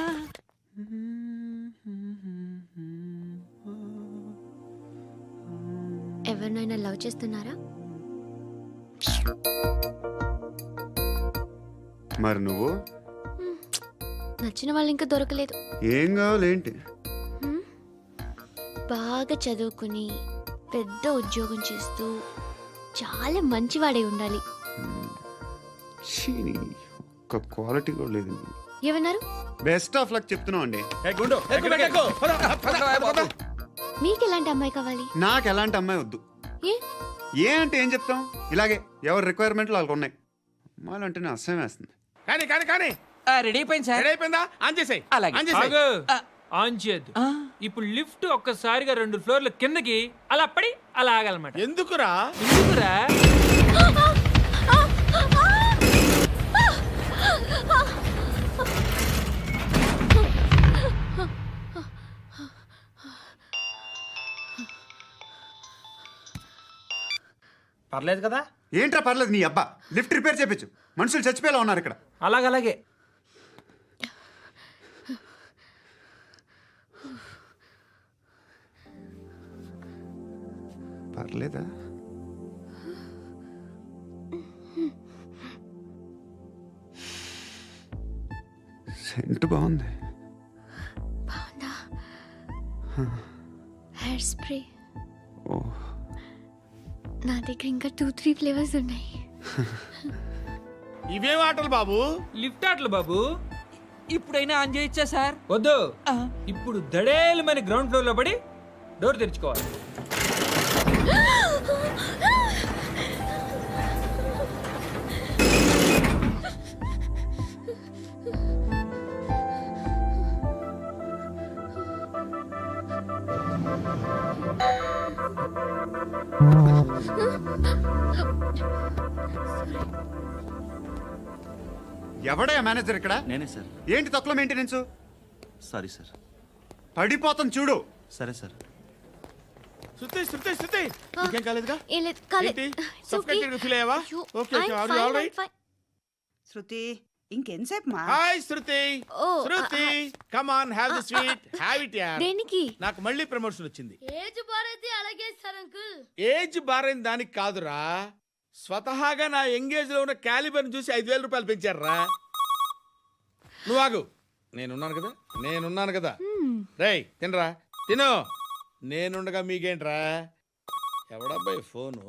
Speaker 8: ఎవరినైనా లవ్ చేస్తున్నారా?
Speaker 4: మరి నువ్వు?
Speaker 8: నచ్చిన వాళ్ళు ఇంకా దొరకలేదు.
Speaker 4: ఏం కావాలి ఏంటి?
Speaker 8: బాగా చదువుకుని పెద్ద ఉద్యోగం చేస్తూ చాలా మంచివాడే ఉండాలి.
Speaker 4: ఒక్క క్వాలిటీ కూడా లేదు.
Speaker 8: ఏమన్నారు?
Speaker 4: బెస్ట్ ఆఫ్ లక్ చెప్తున్నావు అండి.
Speaker 8: మీకు ఎలాంటి అమ్మాయి కావాలి?
Speaker 4: నాకు ఎలాంటి అమ్మాయి వద్దు. ఏ అంటే ఏం చెప్తాం? ఇలాగే ఎవరి రిక్వైర్మెంట్లు వాళ్ళకు ఉన్నాయి. అమ్మాయిలు అంటేనే అసహ్యం వేస్తుంది.
Speaker 5: కానీ
Speaker 19: రెడీ అయిపోయింది సార్.
Speaker 5: రెడీ అయిపోయిందా? ఆన్ చేసేయ్.
Speaker 19: ఆన్ చేయద్దు. ఇప్పుడు లిఫ్ట్ ఒక్కసారిగా 2 ఫ్లోర్ల కిందకి అలా పడి అలా ఆగాలన్నమాట.
Speaker 5: ఎందుకురా?
Speaker 18: పర్లేదు కదా?
Speaker 4: ఏంట్రా పర్లేదు నీ అబ్బా. లిఫ్ట్ రిపేర్ చేయించు. మనుషులు చచ్చిపోయేలా ఉన్నారు ఇక్కడ.
Speaker 18: అలాగే.
Speaker 4: పర్లేదా? సెంట్ బాగుంది.
Speaker 8: హెయిర్ స్ప్రే
Speaker 4: ఓ,
Speaker 8: నా దగ్గర ఇంకా 2-3 ఫ్లేవర్స్ ఉన్నాయి.
Speaker 5: ఇవేం ఆటలు బాబు?
Speaker 19: లిఫ్ట్ ఆటలు బాబు. ఇప్పుడైనా ఆన్ చేయొచ్చా సార్? వద్దు. ఇప్పుడు దడేలమైన గ్రౌండ్ ఫ్లోర్ లో పడి డోర్ తెరుచుకోవాలి.
Speaker 4: ఎవడయ్యా మేనేజర్ ఇక్కడ?
Speaker 12: నేనే సార్.
Speaker 4: ఏంటి తక్కువ మెయింటెనెన్స్?
Speaker 12: Sorry sir.
Speaker 4: పడిపోతాం చూడు.
Speaker 12: సరే సార్.
Speaker 5: శృతి ఇంకేం కాలేదుగా?
Speaker 8: కాలేదు.
Speaker 5: సఫ్కేటెడ్ ఫీల్ అయ్యావా? Okay okay, are you all right?
Speaker 16: Shruti ఇంకెంతసేపు మా?
Speaker 5: Hi Shruti. Shruti come on, have the sweet, have it యార్.
Speaker 8: దేనికి?
Speaker 5: నాకు మళ్ళీ ప్రమోషన్ వచ్చింది.
Speaker 17: ఏజ్ బారైతే అలాగే సార్ అంకుల్.
Speaker 5: ఏజ్ బారైన దానికి కాదురా, స్వతహాగా నా ఎంగేజ్ లో ఉన్న క్యాలిబర్ చూసి 5,000 రూపాయలు పెంచారా. నువ్వు ఆగు, నేనున్నాను కదా. రేయ్ తినరా, తిను. నేనుండగా మీకేంట్రా? ఎవడబ్బాయి ఫోను?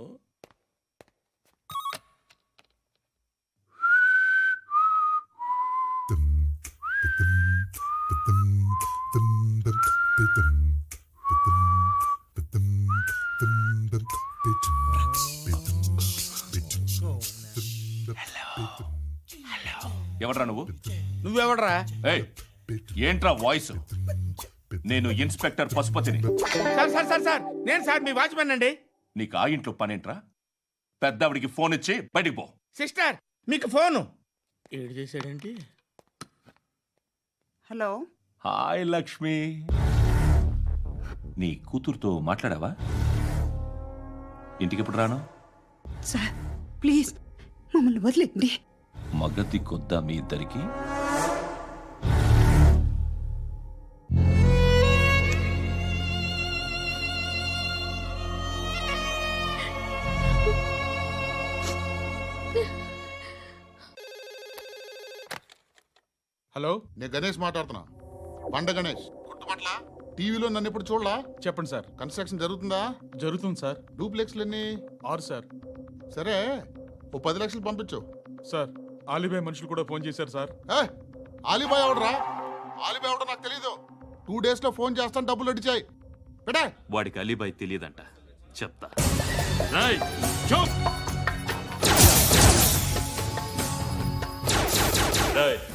Speaker 2: ఎవడ్రా నువ్వు?
Speaker 5: నువ్వెవడ్రా?
Speaker 2: ఏంట్రా వాయిస్? నేను ఇన్స్పెక్టర్ పశుపతిని.
Speaker 5: సార్ నేను సార్ మీ వాచ్మెన్ అండి.
Speaker 2: నీకు ఆ ఇంట్లో పనేంట్రా? పెద్దవిడికి ఫోన్ ఇచ్చి బయటికి పో.
Speaker 5: సిస్టర్ మీకు ఫోను. ఏడు చేశాడేంటి?
Speaker 16: హలో.
Speaker 2: హాయ్ లక్ష్మి. నీ కూతురుతో మాట్లాడావా? ఇంటికి ఎప్పుడు రాను?
Speaker 16: సార్ ప్లీజ్ మమ్మల్ని వదిలేండి.
Speaker 2: మగతి కొద్దా మీ ఇద్దరికి?
Speaker 9: హలో, నేను గణేష్ మాట్లాడుతున్నా. బండ గణేష్ గుర్తుపట్ల? టీవీలో నన్ను ఎప్పుడు చూడలా?
Speaker 18: చెప్పండి సార్.
Speaker 9: కన్స్ట్రక్షన్ జరుగుతుందా?
Speaker 18: జరుగుతుంది సార్.
Speaker 9: డూప్లెక్స్లు ఎన్ని?
Speaker 18: 6 సార్.
Speaker 9: సరే, ఓ 10 లక్షలు పంపించు.
Speaker 18: సార్ ఆలిబాయ్ మనుషులు కూడా ఫోన్ చేశారు సార్.
Speaker 9: ఆలిబాయ్ ఎవడరా? ఆలిబాయ్ ఎవడో నాకు తెలీదు. 2 days లో ఫోన్ చేస్తాను, డబ్బులు అడిచాయి. పెట్టే.
Speaker 2: వాడికి అలీబాయ్ తెలియదంట, చెప్తా.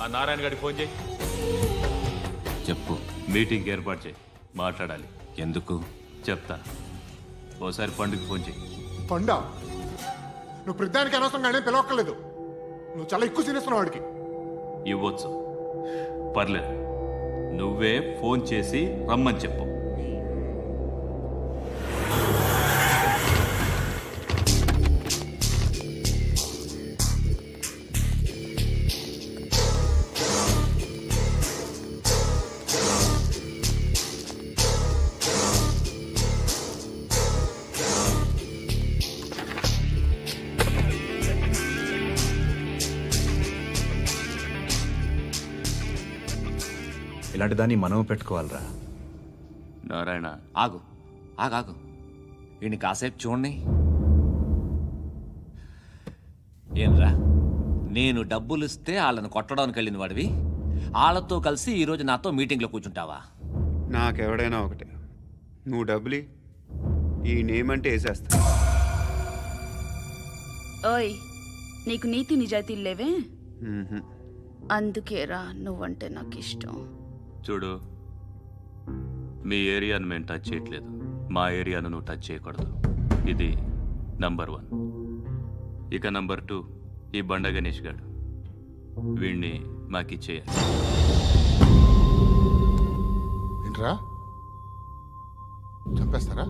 Speaker 2: ఆ నారాయణ గారికి ఫోన్ చేయి. చెప్పు. మీటింగ్ ఏర్పాటు చేయి, మాట్లాడాలి. ఎందుకు చెప్తా. ఓసారి పండుగ ఫోన్ చేయి.
Speaker 9: పండా? నువ్వు ప్రతిదానికి అనవసరంగానే పిలవక్కర్లేదు. నువ్వు చాలా ఎక్కువ సీనిస్తున్నావు వాడికి.
Speaker 2: ఇవ్వచ్చు, పర్లేదు. నువ్వే ఫోన్ చేసి రమ్మని చెప్పు.
Speaker 3: ఇలాంటి దాన్ని మనం పెట్టుకోవాలరా.
Speaker 11: నారాయణ ఆగు ఆగాగు. వీడిని కాసేపు చూడండి. ఏంరా, నేను డబ్బులు ఇస్తే వాళ్ళని కొట్టడానికి వెళ్ళిన వాడివి, వాళ్ళతో కలిసి ఈరోజు నాతో మీటింగ్లో కూర్చుంటావా?
Speaker 4: నాకెవడైనా ఒకటే. నువ్వు డబ్బులి, ఈ నేమ్ అంటే వేసేస్తా.
Speaker 6: ఓయ్, నీకు నీతి నిజాయితీలు లేవే? అందుకేరా నువ్వంటే నాకు ఇష్టం.
Speaker 2: చూడు, మీ ఏరియాను మేము టచ్ చేయట్లేదు, మా ఏరియాను నువ్వు టచ్ చేయకూడదు. ఇది నంబర్ 1. ఇక నంబర్ 2, ఈ బండ గణేష్ గారు. వీణ్ణి మాకిచ్చేయాలి.
Speaker 9: ఏంట్రా, చంపేస్తారా?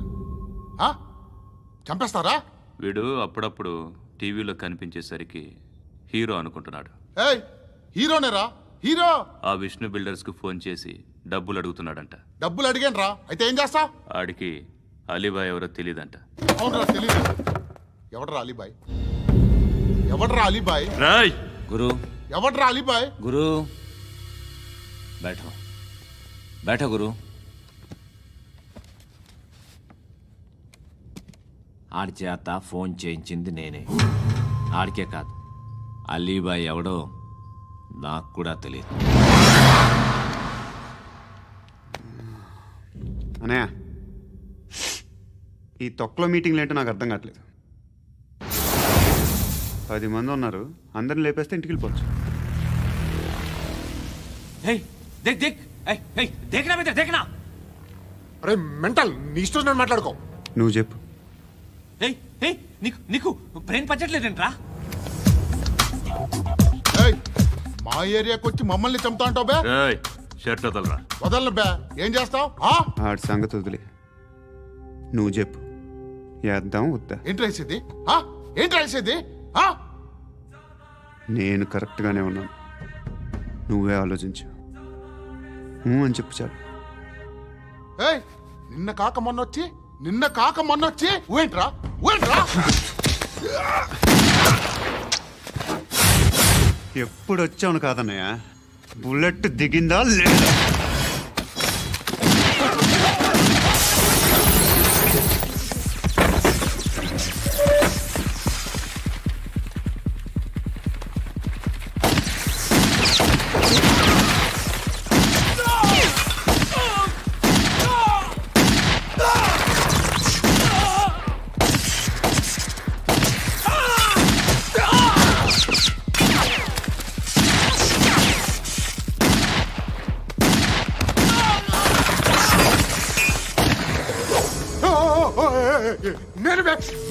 Speaker 9: చంపేస్తారా?
Speaker 2: వీడు అప్పుడప్పుడు టీవీలో కనిపించేసరికి హీరో అనుకుంటున్నాడు.
Speaker 9: హీరోనేరా, హీరో.
Speaker 2: ఆ విష్ణు బిల్డర్స్ కు ఫోన్ చేసి డబ్బులు అడుగుతున్నాడంట.
Speaker 9: డబ్బులు అడిగాను రా, అయితే ఏం చేస్తా?
Speaker 2: ఆడికి అలీబాయ్ ఎవరో తెలీదంట.
Speaker 9: అవునరా తెలీదు. ఎవడరా అలీబాయ్? ఎవడరా అలీబాయ్?
Speaker 2: రాయ్
Speaker 11: గురు.
Speaker 9: ఎవడరా అలీబాయ్?
Speaker 11: గురు बैठो बैठो गुरु. ఆడి చేత ఫోన్ చేయించింది నేనే. ఆడికే కాదు, అలీబాయ్ ఎవడో నాకు కూడా తెలియదు.
Speaker 4: అనయ్య, ఈ తొక్కలో మీటింగ్లు ఏంటో నాకు అర్థం కావట్లేదు. 10 మంది ఉన్నారు, అందరిని లేపేస్తే ఇంటికి వెళ్ళిపోవచ్చు.
Speaker 11: देख देख देखना बेटा देखना.
Speaker 9: అరే మెంటల్, నీ ఇష్టం నేను మాట్లాడుకో.
Speaker 4: నువ్వు చెప్పు.
Speaker 11: నీకు బ్రెయిన్ పచ్చట్లేదంట్రా.
Speaker 9: మా ఏరియాకి వచ్చి మమ్మల్ని చంపుతా అంటావు బే?
Speaker 2: షర్ట్ వదలరా.
Speaker 9: వదలను బే. ఏం చేస్తావు?
Speaker 4: ఆడి సంగతి వదిలే, నువ్వు చెప్పు. వేద్దాం వద్దా?
Speaker 9: ఏంటి రాసేది? ఏంటి రాసేది?
Speaker 4: నేను కరెక్ట్గానే ఉన్నాను, నువ్వే ఆలోచించు. అని చెప్పు చాలు.
Speaker 9: నిన్న కాక మొన్నొచ్చి ఊయంట్రా.
Speaker 4: ఎప్పుడు వచ్చావును కాదన్నయ్య, బుల్లెట్ దిగిందా లేదా?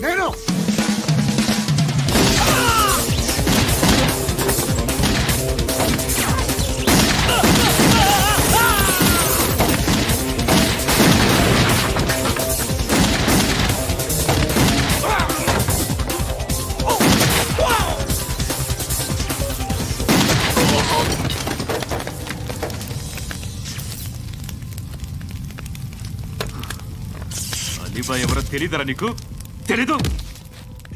Speaker 9: నేను
Speaker 2: అలీబాయ్ ఎవరో తెలీదరా నీకు?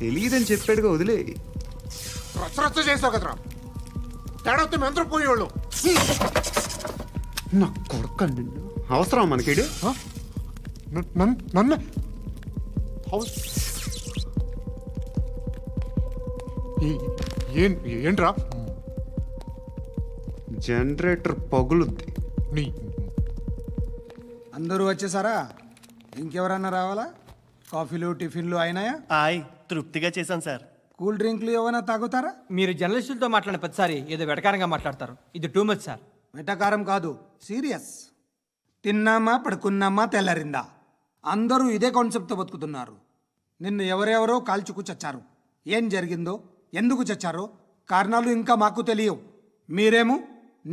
Speaker 4: తెలీదని చెప్పాడుగా, వదిలే.
Speaker 9: రచ్చ చేసావు కదరా. తేడా వస్తే మెంతరం పోయేవాళ్ళు.
Speaker 4: నా కొడుక, నిన్ను అవసరం మనకిడు.
Speaker 9: నన్ను ఏంట్రా?
Speaker 4: జనరేటర్ పగులుద్ది.
Speaker 14: అందరూ వచ్చేసారా? ఇంకెవరన్నా రావాలా? కాఫీలు టిఫిన్లు అయినాయా?
Speaker 12: తృప్తిగా చేశాను సార్.
Speaker 14: కూల్ డ్రింక్లు ఏమైనా తాగుతారా?
Speaker 19: మీరు జర్నలిస్టులతో మాట్లాడిన ప్రతిసారి ఏదో వెటకారంగా మాట్లాడతారు. ఇది టూ మచ్ సార్.
Speaker 14: వెటకారం కాదు, సీరియస్. తిన్నామా పడుకున్నామా తెల్లరిందా, అందరూ ఇదే కాన్సెప్ట్తో బతుకుతున్నారు. నిన్ను ఎవరెవరో కాల్చుకు చచ్చారు. ఏం జరిగిందో, ఎందుకు చచ్చారో కారణాలు ఇంకా మాకు తెలియవు. మీరేమో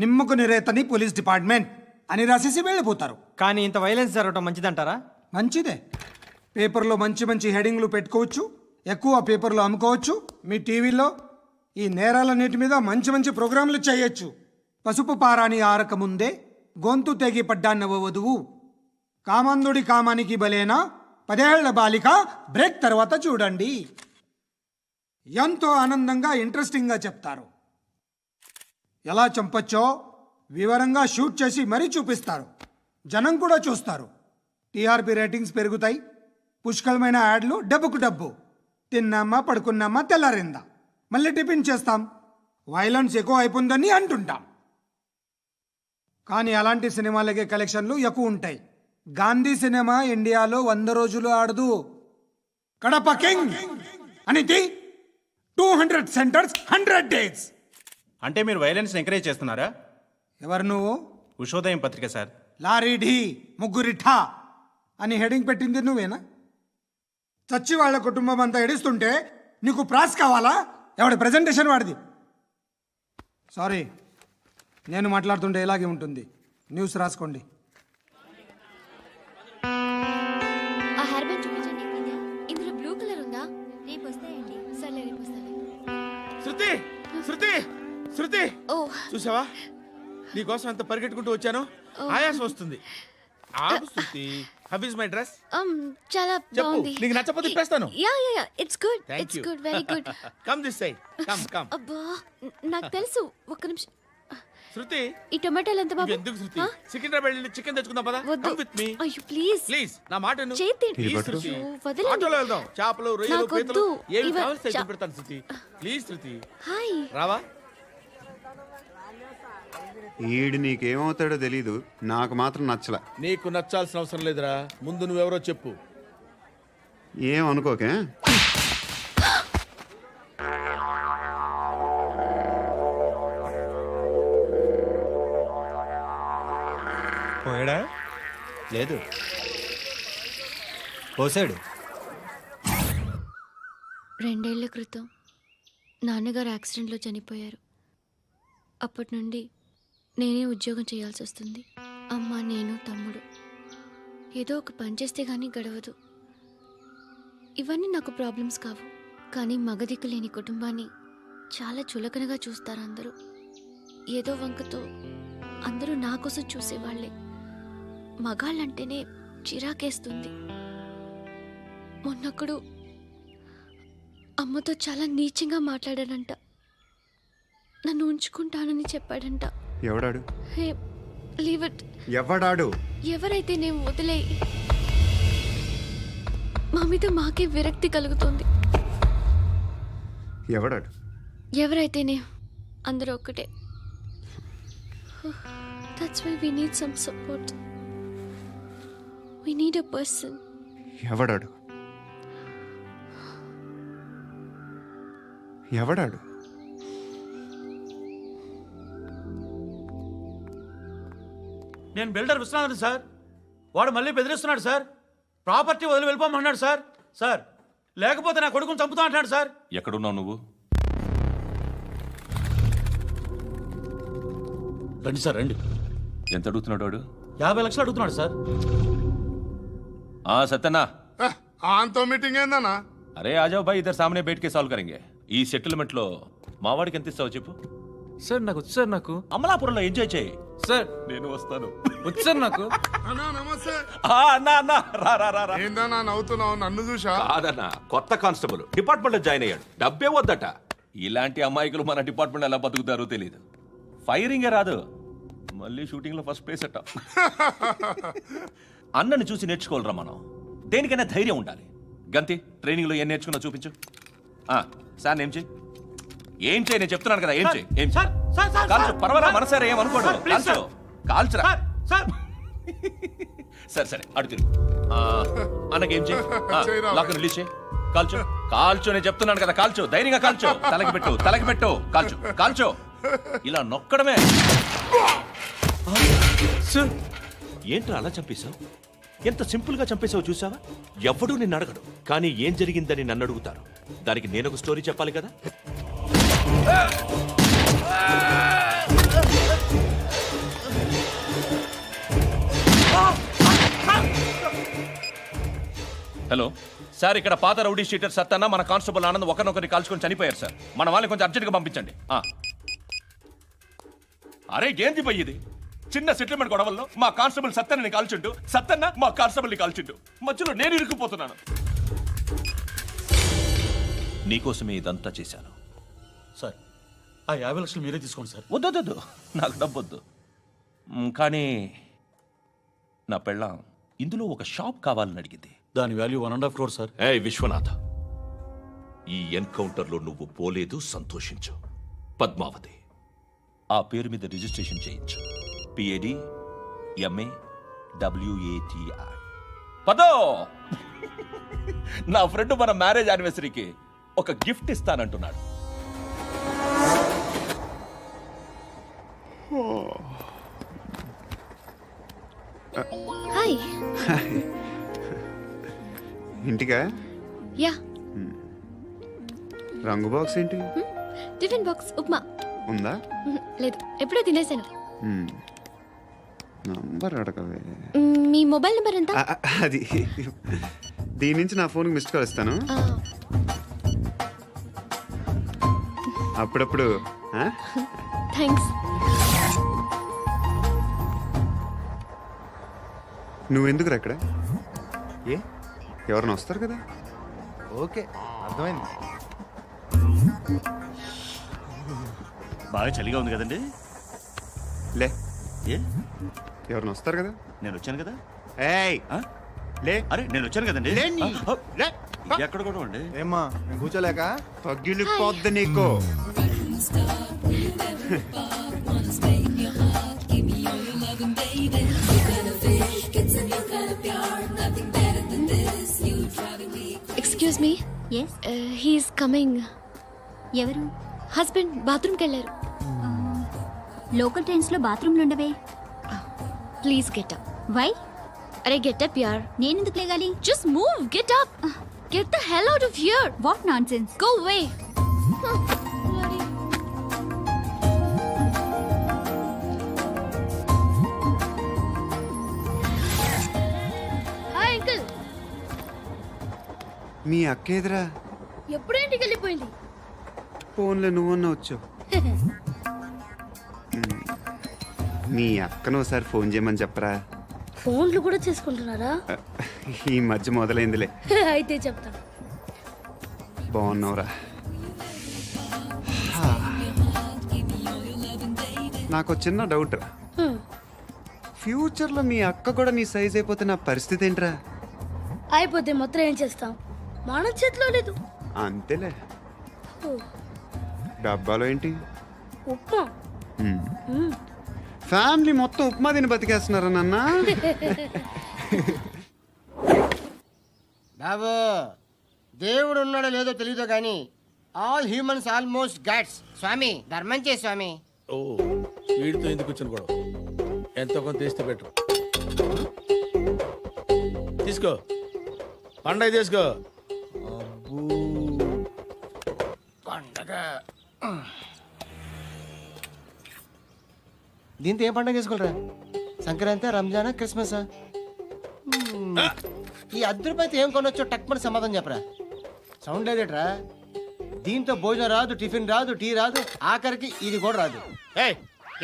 Speaker 14: నిమ్మకు నిరేతని పోలీస్ డిపార్ట్మెంట్ అని రాసేసి వెళ్ళిపోతారు.
Speaker 19: కానీ ఇంత వైలెన్స్ జరగటం మంచిదంటారా?
Speaker 14: మంచిదే. పేపర్లో మంచి మంచి హెడింగ్లు పెట్టుకోవచ్చు, ఎక్కువ పేపర్లు అమ్ముకోవచ్చు. మీ టీవీలో ఈ నేరాలన్నిటి మీద మంచి మంచి ప్రోగ్రాంలు చేయొచ్చు. పసుపు పారాని ఆరక ముందే గొంతు తెగి పడ్డాన్నవ వధువు, కామందుడి కామానికి బలేనా 10 ఏళ్ల బాలిక బ్రేక్ తర్వాత చూడండి. ఎంతో ఆనందంగా ఇంట్రెస్టింగ్గా చెప్తారు. ఎలా చంపచ్చో వివరంగా షూట్ చేసి మరీ చూపిస్తారు. జనం కూడా చూస్తారు. టీఆర్పీ రేటింగ్స్ పెరుగుతాయి. పుష్కలమైన యాడ్లు, డబ్బుకు డబ్బు. తిన్నామా పడుకున్నామా తెల్లారిందా, మళ్ళీ టిఫిన్ చేస్తాం. వైలెన్స్ ఎక్కువ అయిపోయిందని అంటుంటాం. కానీ అలాంటి సినిమాలకే కలెక్షన్లు ఎక్కువ ఉంటాయి. గాంధీ సినిమా ఇండియాలో 100 రోజులు ఆడదు. కడప కింగ్ అనేది 200 సెంటర్స్ 100 డేస్.
Speaker 3: అంటే మీరు వైలెన్స్ ఎంకరేజ్ చేస్తున్నారా?
Speaker 14: ఎవరు నువ్వు?
Speaker 3: ఉషోదయం పత్రిక సార్.
Speaker 14: లారీ ఢీ ముగ్గురిఠా అని హెడింగ్ పెట్టింది నువ్వేనా? చచ్చి వాళ్ళ కుటుంబం అంతా ఎడుస్తుంటే నీకు ప్రాస్ కావాలా? ఎవడి ప్రజెంటేషన్ వాడిది. సారీ, నేను మాట్లాడుతుంటే ఇలాగే ఉంటుంది. న్యూస్ రాసుకోండి.
Speaker 8: ఆ హెయిర్ బ్యాండ్ చూపించండి. ఇందులో బ్లూ కలర్ ఉందా? రేపు వస్తాయండి. సర్లే, రేపు వస్తాను.
Speaker 5: శృతి శృతి శృతి, చూసావా నీకోసం ఎంత పరిగెట్టుకుంటూ వచ్చాను. ఆయాసం వస్తుంది. ఆగు Shruti, how is my dress?
Speaker 8: చాలా
Speaker 5: చెప్పు,
Speaker 8: బాగుంది.
Speaker 5: నీకు నచ్చకపోతే తిప్పేస్తాను.
Speaker 8: Yeah yeah yeah, it's good.
Speaker 5: Thank
Speaker 8: it's
Speaker 5: you.
Speaker 8: Good, very good.
Speaker 5: Come this side. Come.
Speaker 8: అబ్బా, నాకు తెలుసు. ఒక్క నిమిషం.
Speaker 5: శృతి,
Speaker 8: ఈ టొమాటోలు ఎంత బాబు?
Speaker 5: ఎందుకు శృతి? సికింద్రాబాద్ వెళ్ళి చికెన్ తెచ్చుకుందాం పదా.
Speaker 8: వద్దు.
Speaker 5: Come with me.
Speaker 8: అయ్యో ప్లీజ్.
Speaker 5: ప్లీజ్ నా మాట విను.
Speaker 8: చేతి
Speaker 5: Please, శృతి.
Speaker 8: వదలండి.
Speaker 5: ఆటోలో వెళ్దాం. చేపలు, రొయ్యలు,
Speaker 8: నాకు
Speaker 5: పీతలు
Speaker 8: వద్దు.
Speaker 5: ఏమి
Speaker 8: ఇవ-
Speaker 5: కావాలి తెచ్చి పెడతాను శృతి. Please Shruti.
Speaker 8: హాయ్.
Speaker 5: రావా?
Speaker 4: ఈడు నీకేమవుతాడో తెలీదు, నాకు మాత్రం నచ్చలా.
Speaker 5: నీకు నచ్చాల్సిన అవసరం లేదురా, ముందు నువ్వెవరో చెప్పు.
Speaker 4: ఏం అనుకోకే.
Speaker 18: పోయాడా? లేదు, పోసాడు.
Speaker 8: 2 ఏళ్ల క్రితం నాన్నగారు యాక్సిడెంట్లో చనిపోయారు. అప్పటి నుండి నేనే ఉద్యోగం చేయాల్సి వస్తుంది. అమ్మ, నేను, తమ్ముడు ఏదో ఒక పని చేస్తే కానీ గడవదు. ఇవన్నీ నాకు ప్రాబ్లమ్స్ కావు, కానీ మగదిక్కు లేని కుటుంబాన్ని చాలా చులకనగా చూస్తారు అందరూ. ఏదో వంకతో అందరూ నా కోసం చూసేవాళ్లే. మగాళ్ళంటేనే చిరాకేస్తుంది. మొన్నప్పుడు అమ్మతో చాలా నీచంగా మాట్లాడాడంట. నన్ను ఉంచుకుంటానని చెప్పాడంట.
Speaker 4: ఎవడాడు?
Speaker 8: హే, లీవ్ ఇట్.
Speaker 4: ఎవడాడు?
Speaker 8: ఎవరైతే నేను వదిలే. మా మీద మాకే విరక్తి కలుగుతుంది.
Speaker 4: ఎవడాడు?
Speaker 8: ఎవరైతేనే అందరూ ఒక్కటే. That's why we need some support. We need a person.
Speaker 4: ఎవడాడు? ఎవడాడు?
Speaker 20: నేను బిల్డర్ విశ్వనాథన్ సార్. వాడు మళ్ళీ బెదిరిస్తున్నాడు సార్. ప్రాపర్టీ వదిలి వెళ్ళిపోమన్నాడు సార్. సార్, లేకపోతే నా కొడుకుని చంపుతా అంటున్నాడు సార్.
Speaker 11: ఎక్కడున్నావు నువ్వు?
Speaker 20: రండి సార్, రండి.
Speaker 11: ఎంత అడుగుతున్నాడు వాడు?
Speaker 20: 50 లక్షలు అడుగుతున్నాడు సార్.
Speaker 11: సత్యనా,
Speaker 9: ఆంతో మీటింగ్ ఏందన్నా?
Speaker 11: అరే ఆజావ్ భాయ్, ఇద్దరు సామనే బయట కే సాల్వ్ కరెంగే. ఈ సెటిల్మెంట్ లో మావాడికి ఎంత ఇస్తావు చెప్పు.
Speaker 19: సార్ నాకు వచ్చు సార్. నాకు
Speaker 11: అమలాపురంలో ఎంజాయ్ చేయి
Speaker 19: సార్.
Speaker 11: నేను వస్తాను.
Speaker 19: వచ్చు సార్ నాకు.
Speaker 9: అన్నా నమస్తే.
Speaker 11: అన్నా అన్నా, రా రా రా.
Speaker 9: ఏందన్నా నవ్వుతున్నావు? నన్ను చూసా?
Speaker 11: కాదన్నా, కొత్త కానిస్టేబుల్ డిపార్ట్మెంట్ లో జాయిన్ అయ్యాడు. డబ్బే వద్దట. ఇలాంటి అమాయకులు మన డిపార్ట్మెంట్ ఎలా బతుకుతారో తెలియదు. ఫైరింగే రాదు, మళ్ళీ షూటింగ్ లో ఫస్ట్ ప్లేస్ అట్ట. అన్నని చూసి నేర్చుకోవాలరా మనం. దేనికైనా ధైర్యం ఉండాలి. గంతి, ట్రైనింగ్ లో ఏం నేర్చుకున్నా చూపించు. సార్ ఏం చేయి, ఏం చేయి, నేను చెప్తున్నాను కదా. ఏం చేయి, ఏం చేయి. కాల్చు, పర్వాలా, మనసారా ఏమనుకోడు. కాల్చు, కాల్చురా. సరే సరే, అడు తిరుగు. అన్నకేం చేయి, లాక్ రిలీజ్ చేయి. కాల్చు, కాల్చు, నేను చెప్తున్నాను కదా. కాల్చు, ధైర్యంగా కాల్చు. తలకి పెట్టు, తలకి పెట్టు. కాల్చు, కాల్చు. ఇలా నొక్కడమే. ఏంట్రా అలా చంపేశావు? ఎంత సింపుల్ గా చంపేశావు చూసావా? ఎవడూ నిన్ను అడగడు, కానీ ఏం జరిగిందని నన్ను అడుగుతారు. దానికి నేనొక స్టోరీ చెప్పాలి కదా. హలో సార్, ఇక్కడ పాత రౌడీ షీటర్ సత్తన్న, మన కానిస్టేబుల్ ఆనంద్ ఒకరినొకరిని కాల్చుకొని చనిపోయారు సార్. మన వాళ్ళని కొంచెం అర్జెంట్గా పంపించండి. అరే ఏంది పోయి ఇది? చిన్న సెటిల్మెంట్ గొడవల్లో మా కానిస్టేబుల్ సత్తన్నని కాల్చుంటూ, సత్తన్న మా కానిస్టేబుల్ని కాల్చుంటూ, మధ్యలో నేను ఇరుక్కుపోతున్నాను. నీకోసమే ఇదంతా చేశాను
Speaker 20: సార్. ఆ 50 లక్షలు మీరే తీసుకోండి సార్.
Speaker 11: వద్దొద్దు, నాకు డబ్బొద్దు. కానీ నా పెళ్ళాం ఇందులో ఒక షాప్ కావాలని అడిగింది.
Speaker 20: దాని వాల్యూ 1.5 crore సార్.
Speaker 11: ఏ విశ్వనాథ, ఈ ఎన్కౌంటర్లో నువ్వు పోలేదు, సంతోషించు. పద్మావతి ఆ పేరు మీద రిజిస్ట్రేషన్ చేయించు. PAD MA WATI. పదో, నా ఫ్రెండ్ మన మ్యారేజ్ యానివర్సరీకి ఒక గిఫ్ట్ ఇస్తానంటున్నాడు.
Speaker 8: హాయ్.
Speaker 4: ఇంటికా?
Speaker 8: యా.
Speaker 4: రంగు బాక్స్ ఏంటి?
Speaker 8: టిఫిన్ బాక్స్ ఉప్మా
Speaker 4: ఉందా?
Speaker 8: లేదు, ఎప్పుడో తినేసాను.
Speaker 4: నంబర్ అడగవే.
Speaker 8: మీ మొబైల్ నెంబర్ ఎంత?
Speaker 4: అది దీని నుంచి నా ఫోన్కి మిస్డ్ కాల్ ఇస్తాను. అప్పుడప్పుడు.
Speaker 8: థ్యాంక్స్.
Speaker 4: నువ్వెందుకు అక్కడ? ఏ ఎవరైనా వస్తారు కదా.
Speaker 3: ఓకే, అర్థమైంది.
Speaker 12: బాగా చలిగా ఉంది కదండి.
Speaker 4: లే
Speaker 12: ఏ
Speaker 4: ఎవరైనా వస్తారు కదా.
Speaker 12: నేను వచ్చాను కదా.
Speaker 4: ఏయ్ లే.
Speaker 12: అరే నేను వచ్చాను కదండి. ఎక్కడ కూడా అండి.
Speaker 3: ఏమ్మా కూర్చోలేక
Speaker 4: పగిలిపోద్ది నీకు.
Speaker 8: Excuse me. He's coming.
Speaker 21: ఎవరు?
Speaker 8: హస్బెండ్ బాత్రూమ్కి వెళ్ళారు.
Speaker 21: లోకల్ ట్రైన్స్ లో బాత్రూమ్లు ఉండవే.
Speaker 8: Please get up.
Speaker 21: వై?
Speaker 8: అరే గెట్ అప్ యార్.
Speaker 21: నేనెందుకు లేగాలి?
Speaker 8: Just move, get up. Get the hell out of here.
Speaker 21: What nonsense.
Speaker 8: Go away.
Speaker 17: Hi uncle.
Speaker 4: మీ అక్క ఎదురా
Speaker 17: ఎప్పుడు ఇంటికి వెళ్ళిపోయింది?
Speaker 4: ఫోన్లో నువ్వన్నా వచ్చావు. మీ అక్కను ఒకసారి ఫోన్ చేయమని చెప్పరా.
Speaker 17: ఫోన్లు కూడా చేసుకుంటున్నారా?
Speaker 4: ఈ మధ్య మొదలైందిలే.
Speaker 17: అయితే చెప్తా.
Speaker 4: బాగున్నావురా. నాకు చిన్న డౌట్. ఫ్యూచర్లో మీ అక్క కూడా నీ సైజ్ అయిపోతే నా పరిస్థితి ఏంట్రా?
Speaker 17: అయిపోతే మొత్తం ఏం చేస్తాం? మన చేతిలో లేదు.
Speaker 4: అంతేలే. డబ్బాలో ఏంటి?
Speaker 17: ఉప్మా.
Speaker 4: ఫ్యామిలీ మొత్తం ఉప్మా తిని బతికేస్తున్నారా నాన్న?
Speaker 7: బాబు దేవుడు ఉన్నాడో లేదో తెలియదు కానీ ఆల్ హ్యూమన్స్ ఆల్మోస్ట్ గాడ్స్. స్వామి ధర్మం చే స్వామి.
Speaker 5: ఓ వీడితో ఎందుకు కూర్చొని కూడా ఎంతో కొంత తీస్తే బెటర్. తీసుకో పండగ తీసుకో.
Speaker 7: పండగ దీంతో ఏం పండగ చేసుకోలేరా? సంక్రాంతి, రంజానా, క్రిస్మసా? ఈ ₹10 ఏం కొనొచ్చో టక్మని సమాధానం చెప్పరా. సౌండ్ లేదేట్రా? దీంతో భోజనం రాదు, టిఫిన్ రాదు, టీ రాదు, ఆఖరికి ఇది కూడా రాదు.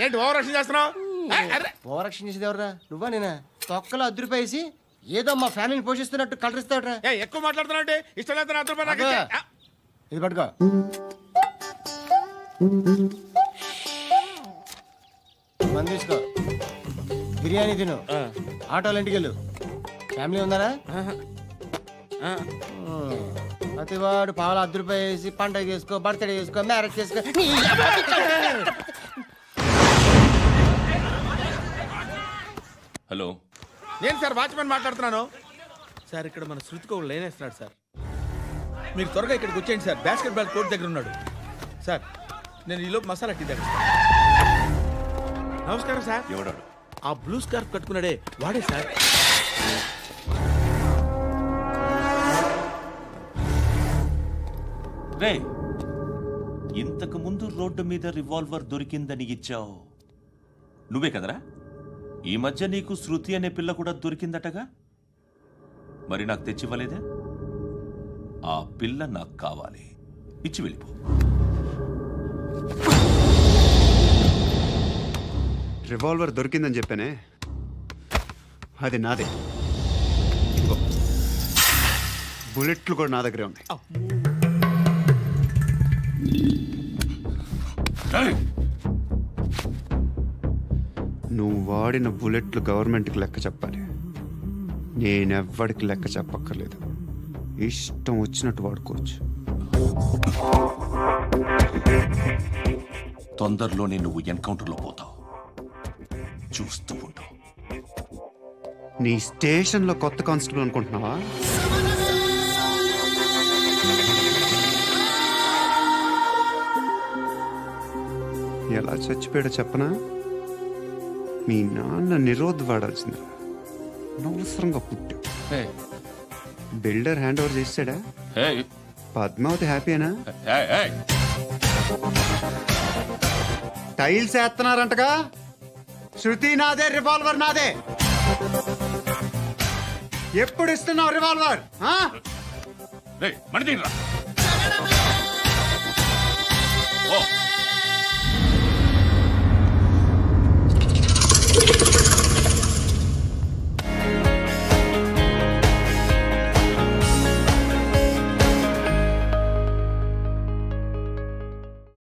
Speaker 5: ఏంటి ఓవర్ యాక్షన్ చేస్తున్నావు?
Speaker 7: ఓవర్ యాక్షన్ చేసేది ఎవరా? నువ్వా నేనా? తొక్కలో ₹10 వేసి ఏదో మా ఫ్యామిలీని పోషిస్తున్నట్టు కలరిస్తావుట్రా.
Speaker 5: ఎక్కువ మాట్లాడుతున్నావు. ఇష్టం లేదు ₹10.
Speaker 7: ఇది పట్టుకో. మంది తీసుకో, బిర్యానీ తిను, ఆటోలు ఇంటికి వెళ్ళు. ఫ్యామిలీ ఉన్నారా? ప్రతివాడు పావులు ₹10 వేసి పండగ చేసుకో, బర్త్డే చేసుకో, మ్యారేజ్ చేసుకో.
Speaker 11: హలో,
Speaker 5: నేను సార్ వాచ్మెన్ మాట్లాడుతున్నాను. సార్ ఇక్కడ మన శృతికో లేనేస్తున్నాడు సార్. మీరు త్వరగా ఇక్కడికి వచ్చేయండి సార్. బాస్కెట్ బాల్ కోర్ట్ దగ్గర ఉన్నాడు సార్. నేను ఈలోపు మసాలా టీ దగ్గర. నమస్కారం సార్.
Speaker 11: ఎవడాడు?
Speaker 5: ఆ బ్లూ స్కార్ఫ్ కట్టుకున్నాడే వాడే సార్.
Speaker 11: రే, ఇంతకు ముందు రోడ్డు మీద రివాల్వర్ దొరికిందని ఇచ్చావు నువ్వే కదరా? ఈ మధ్య నీకు శృతి అనే పిల్ల కూడా దొరికిందటగా? మరి నాకు తెచ్చివ్వలేదే? ఆ పిల్ల నాకు కావాలి, ఇచ్చి వెళ్ళిపో.
Speaker 4: రివాల్వర్ దొరికిందని చెప్పానే, అది నాదే. బుల్లెట్లు కూడా నా దగ్గరే ఉన్నాయి. నువ్వు వాడిన బుల్లెట్లు గవర్నమెంట్కి లెక్క చెప్పాలి. నేనెవ్వడికి లెక్క చెప్పక్కర్లేదు. ఇష్టం వచ్చినట్టు వాడుకోవచ్చు.
Speaker 11: తొందరలోనే నువ్వు ఎన్కౌంటర్లో పోతావు, చూస్తూ ఉంటావు.
Speaker 4: నీ స్టేషన్లో కొత్త కానిస్టేబుల్ అనుకుంటున్నావా? ఎలా చచ్చిపోయాడో చెప్పనా? మీ నాన్న నిరోధ్ వాడాల్సింది. అనవసరంగా పుట్టావు. బిల్డర్ హ్యాండ్ ఓవర్ చేసాడా? పద్మావతి హ్యాపీనా? టైల్స్ వేస్తున్నారంటగా? శృతి నాదే, రివాల్వర్ నాదే. ఎప్పుడు ఇస్తున్నావు రివాల్వర్?
Speaker 11: మణిదీన్ రా.